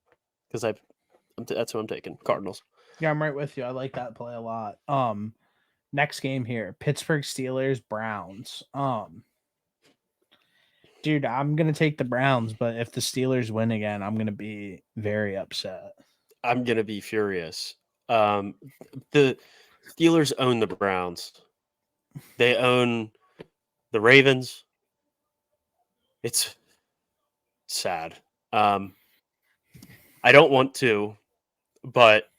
because that's who I'm taking. Cardinals. Yeah, I'm right with you. I like that play a lot. Next game here, Pittsburgh Steelers Browns. Dude, I'm gonna take the Browns, but if the Steelers win again, I'm gonna be very upset. I'm gonna be furious. The Steelers own the Browns. They own the Ravens. It's sad. I don't want to, but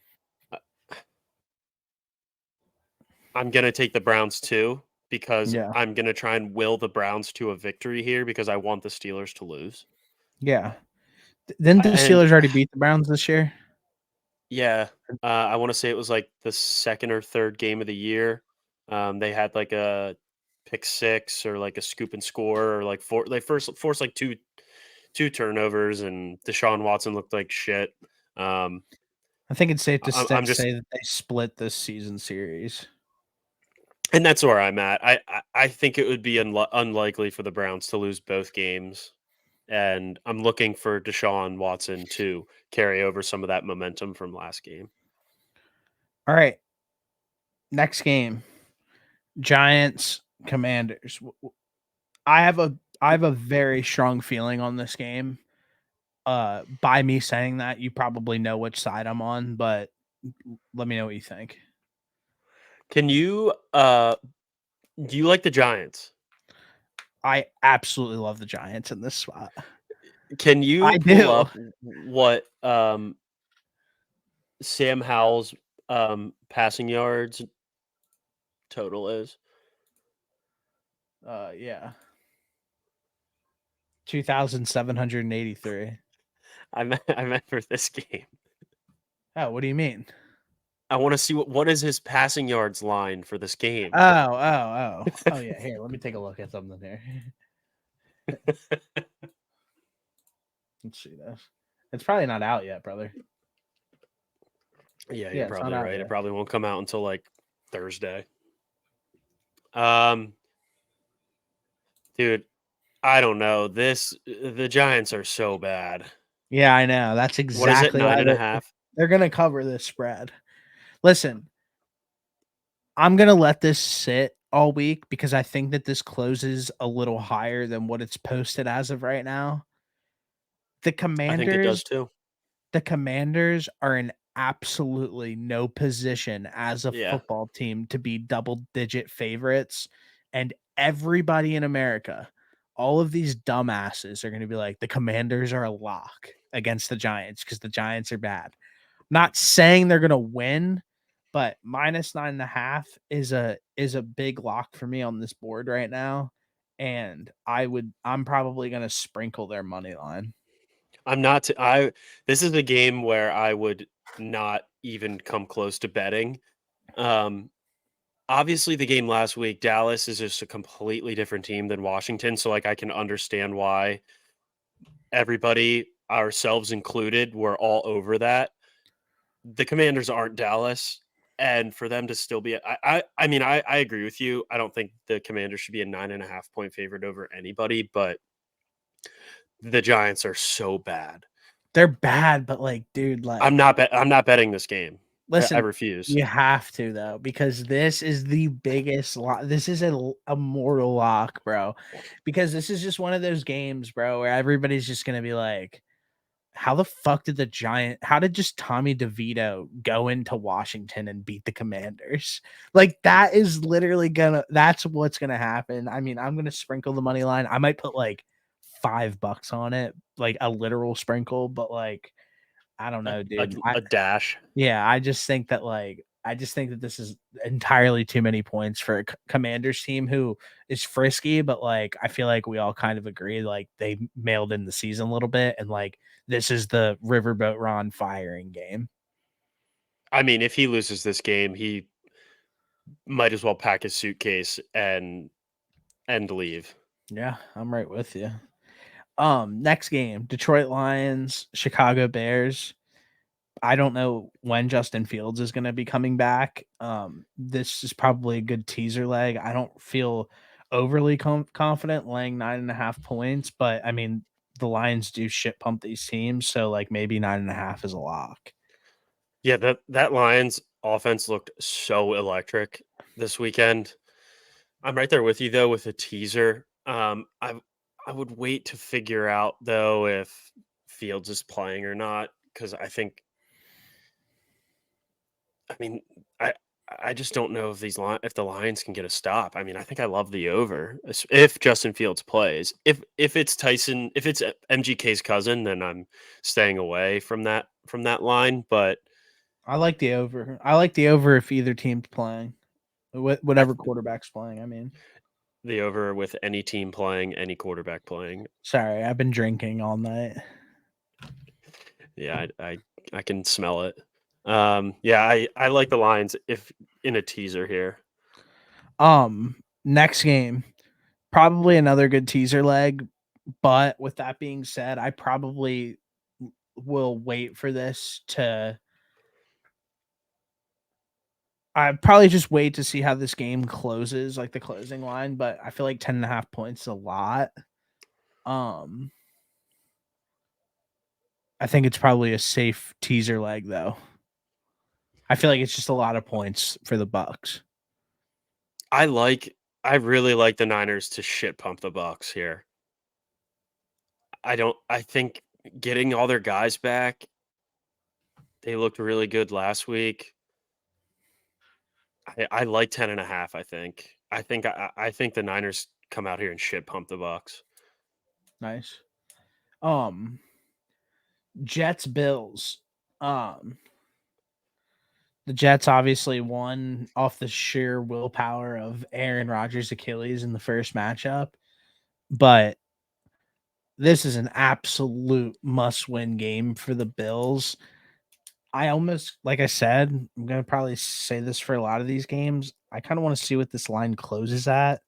I'm gonna take the Browns too because Yeah, I'm gonna try and will the Browns to a victory here because I want the Steelers to lose. yeah. Didn't the And Steelers already beat the Browns this year? yeah, I want to say it was like the second or third game of the year. They had like a pick six or like a scoop and score or like they first forced like two turnovers and Deshaun Watson looked like shit. Um, I think it's safe to I'm just say that they split this season series. and that's where I'm at. I think it would be unlikely for the Browns to lose both games, and I'm looking for Deshaun Watson to carry over some of that momentum from last game. All right, next game, Giants Commanders. I have a very strong feeling on this game. By me saying that, you probably know which side I'm on, but let me know what you think. Can you do you like the Giants? I absolutely love the Giants in this spot. Can you I pull do. up what Sam Howell's passing yards total is? Yeah. 2,783. I meant for this game. Oh, what do you mean? I want to see what is his passing yards line for this game. Oh, yeah. Here, let me take a look at something here. Let's see this. It's probably not out yet, brother. Yeah, Yeah, you're it's not probably out right. It yet. probably won't come out until like Thursday. Dude, I don't know. The Giants are so bad. Yeah, I know. That's What is it? exactly Nine why and a half? they're going to cover this spread. Listen, I'm going to let this sit all week because I think that this closes a little higher than what it's posted as of right now. The I think it does Commanders too. The Commanders are in absolutely no position as a Yeah. football team to be double-digit favorites, and everybody in America, all of these dumbasses are gonna be like, "The Commanders are a lock against the Giants because the Giants are bad." Not saying they're gonna win, but minus 9.5 is a big lock for me on this board right now, and I'm probably gonna sprinkle their money line. I'm not. This is a game where I would not even come close to betting. Obviously, the game last week, Dallas is just a completely different team than Washington. So, like, I can understand why everybody, ourselves included, were all over that. The Commanders aren't Dallas, and for them to still be, I mean, I agree with you. I don't think the Commanders should be a 9.5 point favorite over anybody, but the Giants are so bad. They're bad, but like, dude, like, I'm not betting this game. I listen, refuse. you have to though, because this is the biggest this is a mortal lock, bro. Because this is just one of those games, bro, where everybody's just gonna be like, how the fuck did how did just Tommy DeVito go into Washington and beat the Commanders? Like, that is literally that's what's gonna happen. I mean, I'm gonna sprinkle the money line. I might put like $5 on it, like a literal sprinkle, but like, I don't know, dude. A dash. Yeah, I just think that this is entirely too many points for a Commanders team who is frisky, but like, I feel like we all kind of agree, like, they mailed in the season a little bit, and like, this is the Riverboat Ron firing game. I mean, if he loses this game, he might as well pack his suitcase and leave. Yeah, I'm right with you. Next game, Detroit Lions, Chicago Bears. I don't know when Justin Fields is going to be coming back. This is probably a good teaser leg. I don't feel overly confident laying 9.5 points, but I mean, the Lions do shit pump these teams, so like maybe 9.5 is a lock. Yeah, that Lions offense looked so electric this weekend. I'm right there with you though with a teaser. I would wait to figure out though if Fields is playing or not, because I mean, I I just don't know if if the Lions can get a stop. I mean, I think I love the over if Justin Fields plays. If it's Tyson, if it's MGK's cousin, then I'm staying away from that line. But I like the over. I like the over if either team's playing, I, whatever quarterback's playing. I mean, the over with any team playing, any quarterback playing. sorry, I've been drinking all night. Yeah, I can smell it. Yeah, I like the Lions if in a teaser here. Next game, probably another good teaser leg, but with that being said, I probably will wait for this to I'd probably just wait to see how this game closes, like the closing line, but I feel like 10.5 points is a lot. Um, I think it's probably a safe teaser leg though. I feel like it's just a lot of points for the Bucks. I really like the Niners to shit pump the Bucks here. I think getting all their guys back, they looked really good last week. I like 10.5, I think. I think the Niners come out here and shit pump the Bucks. Nice. Jets Bills. Um the Jets obviously won off the sheer willpower of Aaron Rodgers' Achilles in the first matchup, but this is an absolute must-win game for the Bills. I almost, like I said, I'm gonna probably say this for a lot of these games. I kind of want to see what this line closes at,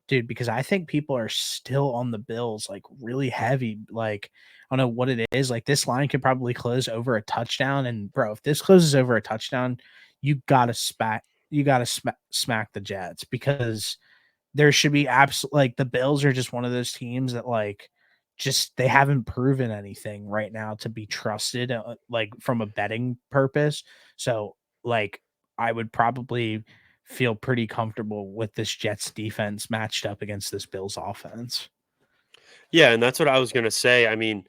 dude, because I think people are still on the Bills like really heavy. Like, I don't know what it is. Like, this line could probably close over a touchdown. And bro, if this closes over a touchdown, you gotta smack the Jets, because there should be like, the Bills are just one of those teams that like just they haven't proven anything right now to be trusted, like from a betting purpose. So like, I would probably feel pretty comfortable with this Jets defense matched up against this Bills offense. Yeah, and that's what I was gonna say. I mean,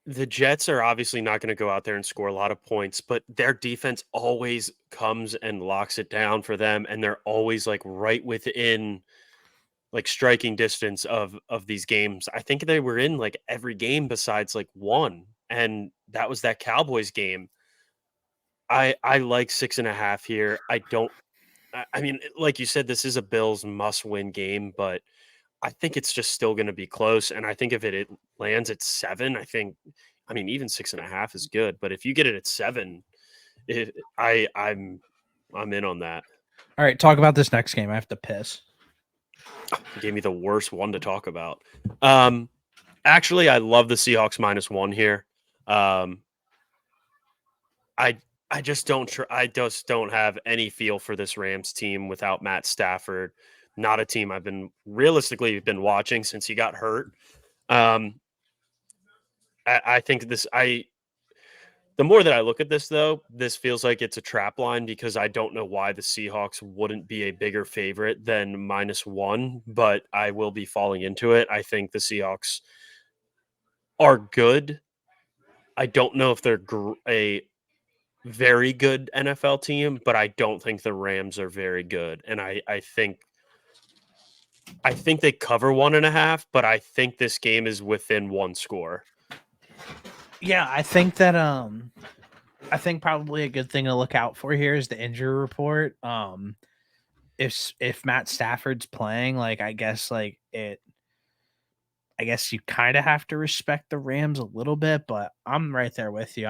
the Jets are obviously not going to go out there and score a lot of points, but their defense always comes and locks it down for them, and they're always like right within like striking distance of these games. I think they were in like every game besides like one, and that was that Cowboys game. I like 6.5 here. I don't. I mean, like you said, this is a Bills must-win game, but I think it's just still going to be close. And I think if it lands at 7, I mean, even 6.5 is good. But if you get it at 7, I'm in on that. All right, talk about this next game. I have to piss. You gave me the worst one to talk about. Actually, I love the Seahawks -1 here. I just don't have any feel for this Rams team without Matt Stafford. Not a team I've been realistically been watching since he got hurt. I think the more that I look at this, though, this feels like it's a trap line because I don't know why the Seahawks wouldn't be a bigger favorite than -1, but I will be falling into it. I think the Seahawks are good. I don't know if they're a very good NFL team, but I don't think the Rams are very good. And I think they cover 1.5, but I think this game is within one score. Yeah, I think that I think probably a good thing to look out for here is the injury report. If Matt Stafford's playing, like I guess you kind of have to respect the Rams a little bit, but I'm right there with you.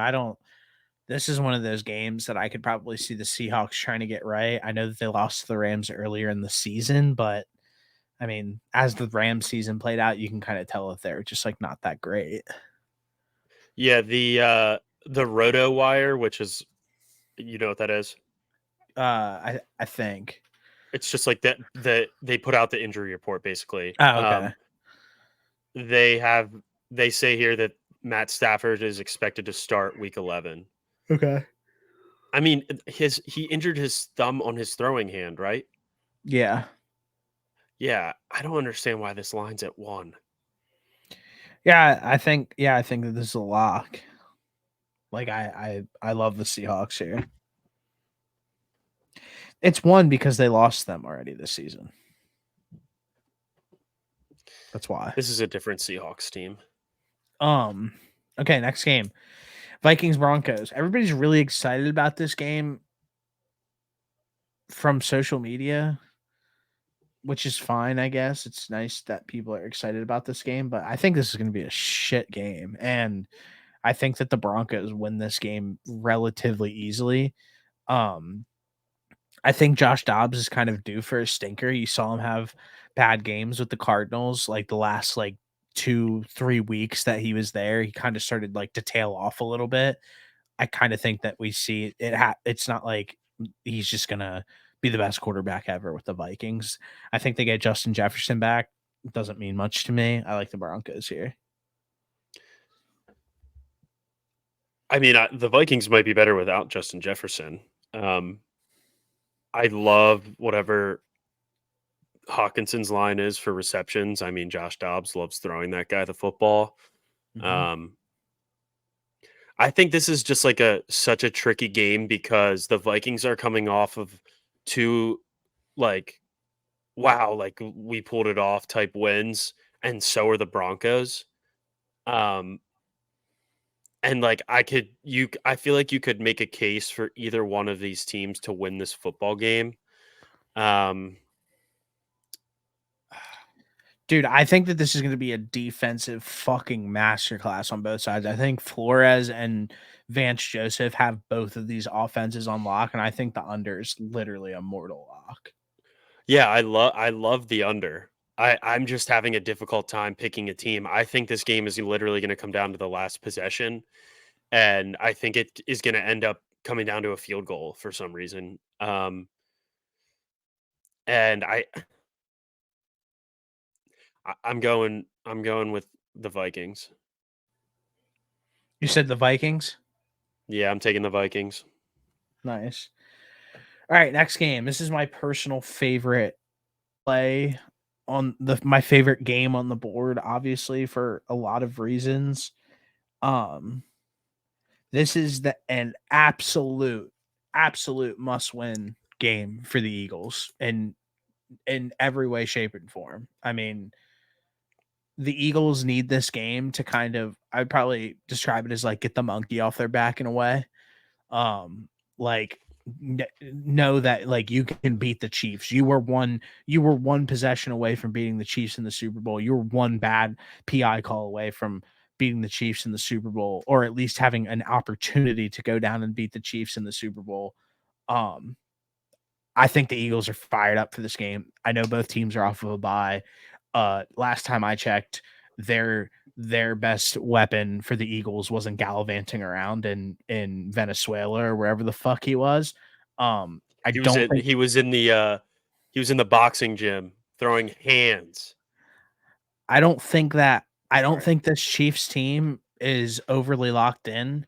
This is one of those games that I could probably see the Seahawks trying to get right. I know that they lost to the Rams earlier in the season, but I mean, as the Rams season played out, you can kind of tell if they're just like not that great. Yeah, the RotoWire, which is, you know what that is? I think. It's just like that they put out the injury report basically. Oh, okay. They say here that Matt Stafford is expected to start week 11. Okay. I mean, he injured his thumb on his throwing hand, right? Yeah. Yeah, I don't understand why this line's at 1. Yeah, I think that this is a lock. Like I love the Seahawks here. It's 1 because they lost them already this season. That's why. This is a different Seahawks team. Okay, next game. Vikings Broncos. Everybody's really excited about this game from social media, which is fine, I guess. It's nice that people are excited about this game, but I think this is going to be a shit game. And I think that the Broncos win this game relatively easily. I think Josh Dobbs is kind of due for a stinker. You saw him have bad games with the Cardinals, like the last 2-3 weeks that he was there. He kind of started to tail off a little bit. I kind of think that we see it's not like he's just gonna be the best quarterback ever with the Vikings. I think they get Justin Jefferson back. It doesn't mean much to me. I like the Broncos here. I mean, the Vikings might be better without Justin Jefferson. I love whatever Hawkinson's line is for receptions. I mean, Josh Dobbs loves throwing that guy the football. Mhm. I think this is just such a tricky game because the Vikings are coming off of 2 wow, we pulled it off type wins, and so are the Broncos. And I feel like you could make a case for either one of these teams to win this football game. Dude, I think that this is going to be a defensive fucking masterclass on both sides. I think Flores and Vance Joseph have both of these offenses on lock, and I think the under is literally a mortal lock. Yeah, I love the under. I'm just having a difficult time picking a team. I think this game is literally going to come down to the last possession, and I think it is going to end up coming down to a field goal for some reason. And I'm going with the Vikings. You said the Vikings? Yeah, I'm taking the Vikings. Nice. All right, next game. This is my personal favorite play on my favorite game on the board, obviously, for a lot of reasons. This is an absolute must-win game for the Eagles in every way, shape, and form. I mean, the Eagles need this game to I'd probably describe it as get the monkey off their back in a way. Know that you can beat the Chiefs. You were one possession away from beating the Chiefs in the Super Bowl. You were one bad PI call away from beating the Chiefs in the Super Bowl, or at least having an opportunity to go down and beat the Chiefs in the Super Bowl. I think the Eagles are fired up for this game. I know both teams are off of a bye. Last time I checked, their best weapon for the Eagles wasn't gallivanting around in Venezuela or wherever the fuck he was. I He was don't think he was in the boxing gym throwing hands. I don't think that I don't Sorry. think this Chiefs team is overly locked in.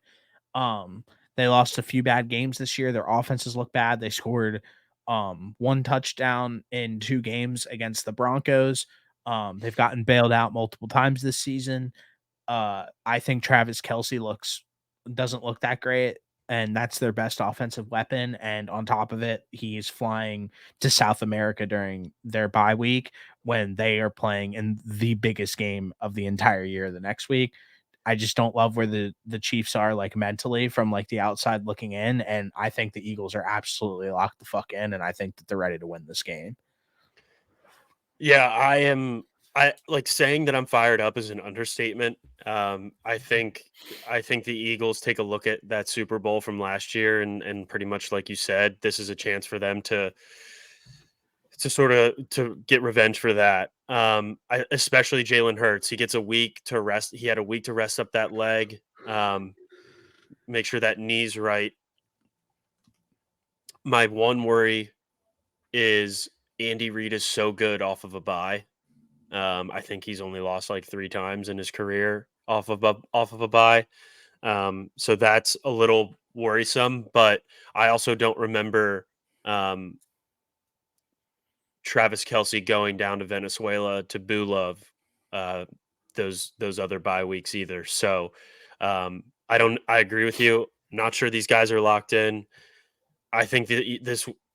They lost a few bad games this year. Their offenses look bad. They scored one touchdown in 2 games against the Broncos. They've gotten bailed out multiple times this season. I think Travis Kelce doesn't look that great, and that's their best offensive weapon. And on top of it, he's flying to South America during their bye week when they are playing in the biggest game of the entire year the next week. I just don't love where the Chiefs are like mentally from like the outside looking in, and I think the Eagles are absolutely locked the fuck in, and I think that they're ready to win this game. Yeah, I like saying that I'm fired up is an understatement. I think the Eagles take a look at that Super Bowl from last year, and pretty much like you said, this is a chance for them to sort of to get revenge for that. Especially Jalen Hurts, he gets a week to rest. He had a week to rest up that leg, make sure that knee's right. My one worry is Andy Reid is so good off of a bye. I think he's only lost like 3 times in his career off of a bye. So that's a little worrisome, but I also don't remember Travis Kelce going down to Venezuela to boo love those other bye weeks either. So I agree with you. Not sure these guys are locked in. I think that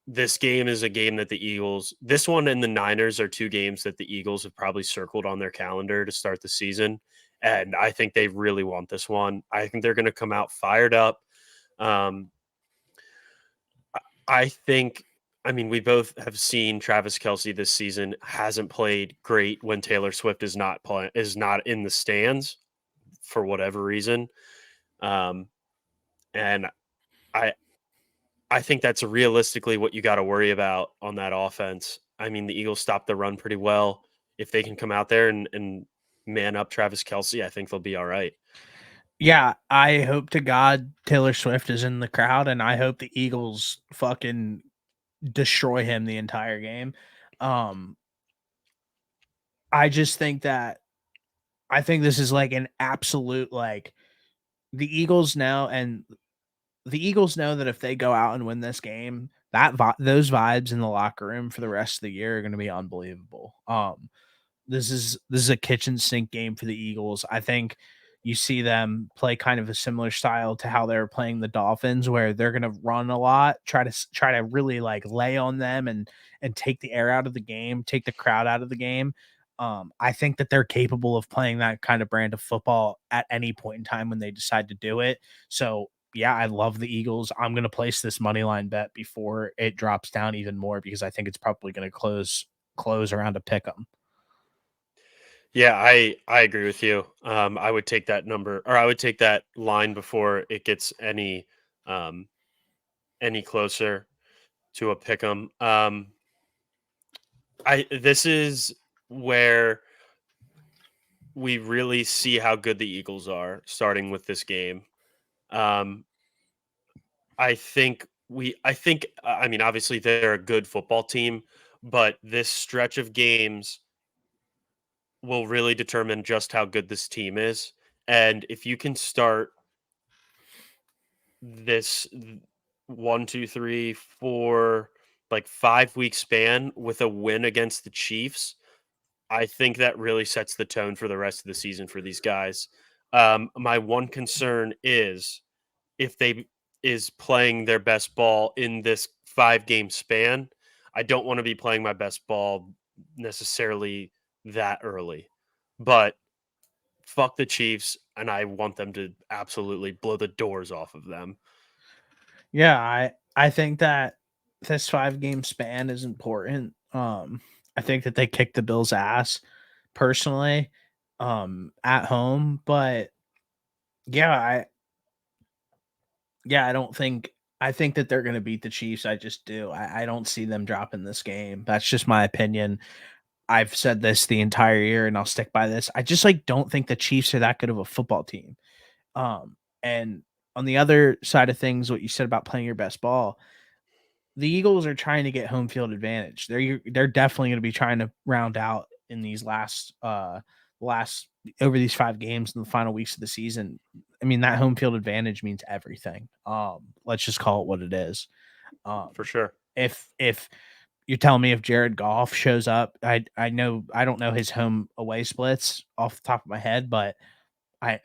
this game is a game that the Eagles, this one and the Niners are 2 games that the Eagles have probably circled on their calendar to start the season. And I think they really want this one. I think they're going to come out fired up. I think, I mean, we both have seen Travis Kelce this season hasn't played great when Taylor Swift is not in the stands for whatever reason. And I, I think that's realistically what you got to worry about on that offense. I mean, the Eagles stopped the run pretty well. If they can come out there and man up Travis Kelce, I think they'll be all right. Yeah, I hope to God Taylor Swift is in the crowd, and I hope the Eagles fucking destroy him the entire game. Um, I just think that I think this is like an absolute like the Eagles know, and the Eagles know that if they go out and win this game, those vibes in the locker room for the rest of the year are going to be unbelievable. This is a kitchen sink game for the Eagles. I think you see them play kind of a similar style to how they were playing the Dolphins, where they're going to run a lot, try to really like lay on them and take the air out of the game, take the crowd out of the game. I think that they're capable of playing that kind of brand of football at any point in time when they decide to do it. So yeah, I love the Eagles. I'm going to place this money line bet before it drops down even more because I think it's probably going to close around a pick 'em. Yeah, I agree with you. I would take that number, or I would take that line before it gets any closer to a pick 'em. I This is where we really see how good the Eagles are starting with this game. Um, I mean, obviously they're a good football team, but this stretch of games will really determine just how good this team is. And if you can start this 1, 2, 3, 4, like 5 week span with a win against the Chiefs, I think that really sets the tone for the rest of the season for these guys. My one concern is if they is playing their best ball in this 5 game span. I don't want to be playing my best ball necessarily that early, but fuck the Chiefs, and I want them to absolutely blow the doors off of them. Yeah, I think that this 5-game span is important. I think that they kicked the Bills' ass personally. at home, but yeah, I don't think I think that they're going to beat the Chiefs. I just do. I don't see them dropping this game. That's just my opinion. I've said this the entire year and I'll stick by this. I just like don't think the Chiefs are that good of a football team. And on the other side of things, what you said about playing your best ball, the Eagles are trying to get home field advantage. They're definitely going to be trying to round out in these last over these 5 games in the final weeks of the season. I mean, that home field advantage means everything. Let's just call it what it is. For sure. If you're telling me if Jared Goff shows up, I don't know his home away splits off the top of my head, but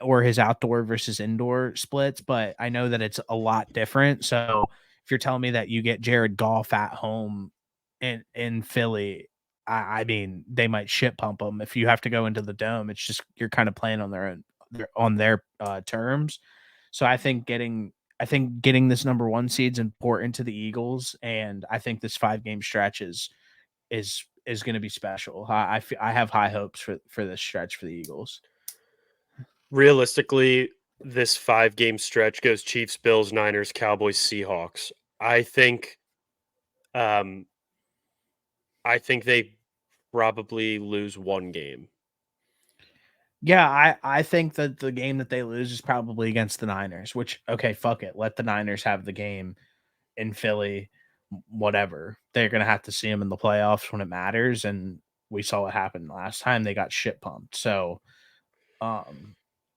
or his outdoor versus indoor splits, but I know that it's a lot different. So if you're telling me that you get Jared Goff at home in Philly, I mean they might shit pump them. If you have to go into the dome, it's just you're kind of playing on their terms. So I think getting this number 1 seed's important to the Eagles, and I think this 5-game stretch is going to be special. I have high hopes for this stretch for the Eagles. Realistically, this 5-game stretch goes Chiefs, Bills, Niners, Cowboys, Seahawks. I think they probably lose 1 game. Yeah, I think that the game that they lose is probably against the Niners, which, okay, fuck it. Let the Niners have the game in Philly, whatever. They're going to have to see them in the playoffs when it matters, and we saw what happened last time. They got shit pumped. So,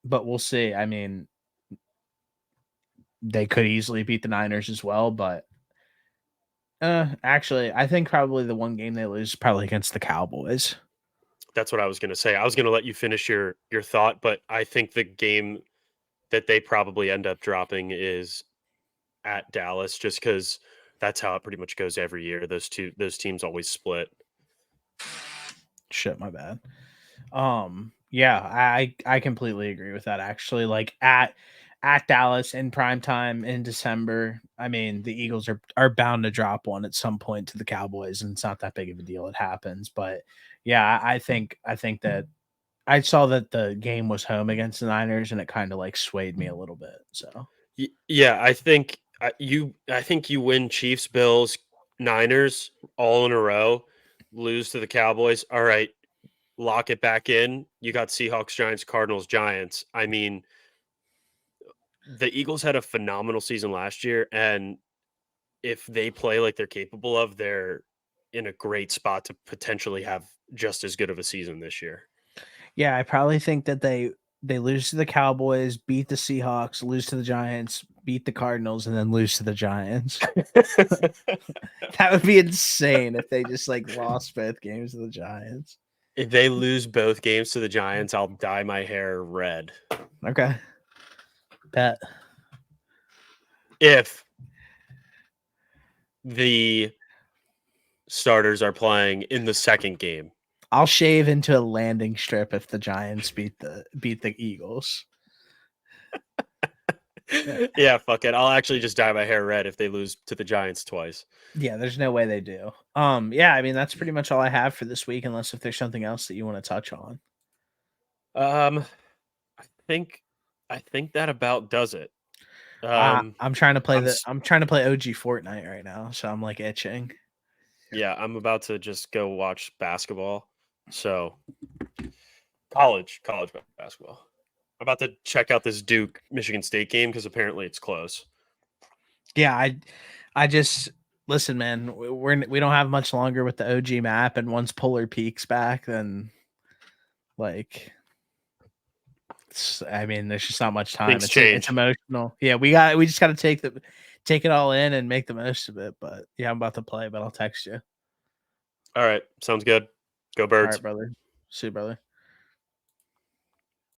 but we'll see. I mean, they could easily beat the Niners as well, but actually, I think probably the 1 game they lose is probably against the Cowboys. That's what I was going to say. I was going to let you finish your thought, but I think the game that they probably end up dropping is at Dallas, just because that's how it pretty much goes every year. Those teams always split. Shit, my bad. Yeah, I completely agree with that. Actually, like at Dallas in prime time in December, I mean the Eagles are bound to drop one at some point to the Cowboys, and it's not that big of a deal. It happens, but yeah, I think that I saw that the game was home against the Niners, and it kind of like swayed me a little bit. So Yeah, I think you win Chiefs, Bills, Niners all in a row, lose to the Cowboys. All right, lock it back in. You got Seahawks, Giants, Cardinals, Giants. I mean, the Eagles had a phenomenal season last year, and if they play like they're capable of, they're in a great spot to potentially have just as good of a season this year. yeah, I probably think that they lose to the Cowboys, beat the Seahawks, lose to the Giants, beat the Cardinals, and then lose to the Giants. That would be insane if they just like lost both games to the Giants. If they lose both games to the Giants, I'll dye my hair red. Okay. Bet. If the starters are playing in the second game, I'll shave into a landing strip if the Giants beat the Eagles. Yeah, fuck it. I'll actually just dye my hair red if they lose to the Giants twice. Yeah, there's no way they do. Yeah, I mean that's pretty much all I have for this week, unless if there's something else that you want to touch on. I think that about does it. I'm trying to play I'm trying to play OG Fortnite right now, so I'm like itching. Yeah, I'm about to just go watch basketball. So college basketball. I'm about to check out this Duke Michigan State game because apparently it's close. Yeah, I just listen, man. We don't have much longer with the OG map, and once Polar Peak's back, then like, I mean, there's just not much time. It's emotional. Yeah, we just got to take it all in and make the most of it. But yeah, I'm about to play, but I'll text you. All right, sounds good. Go Birds. All right, brother. See you, brother.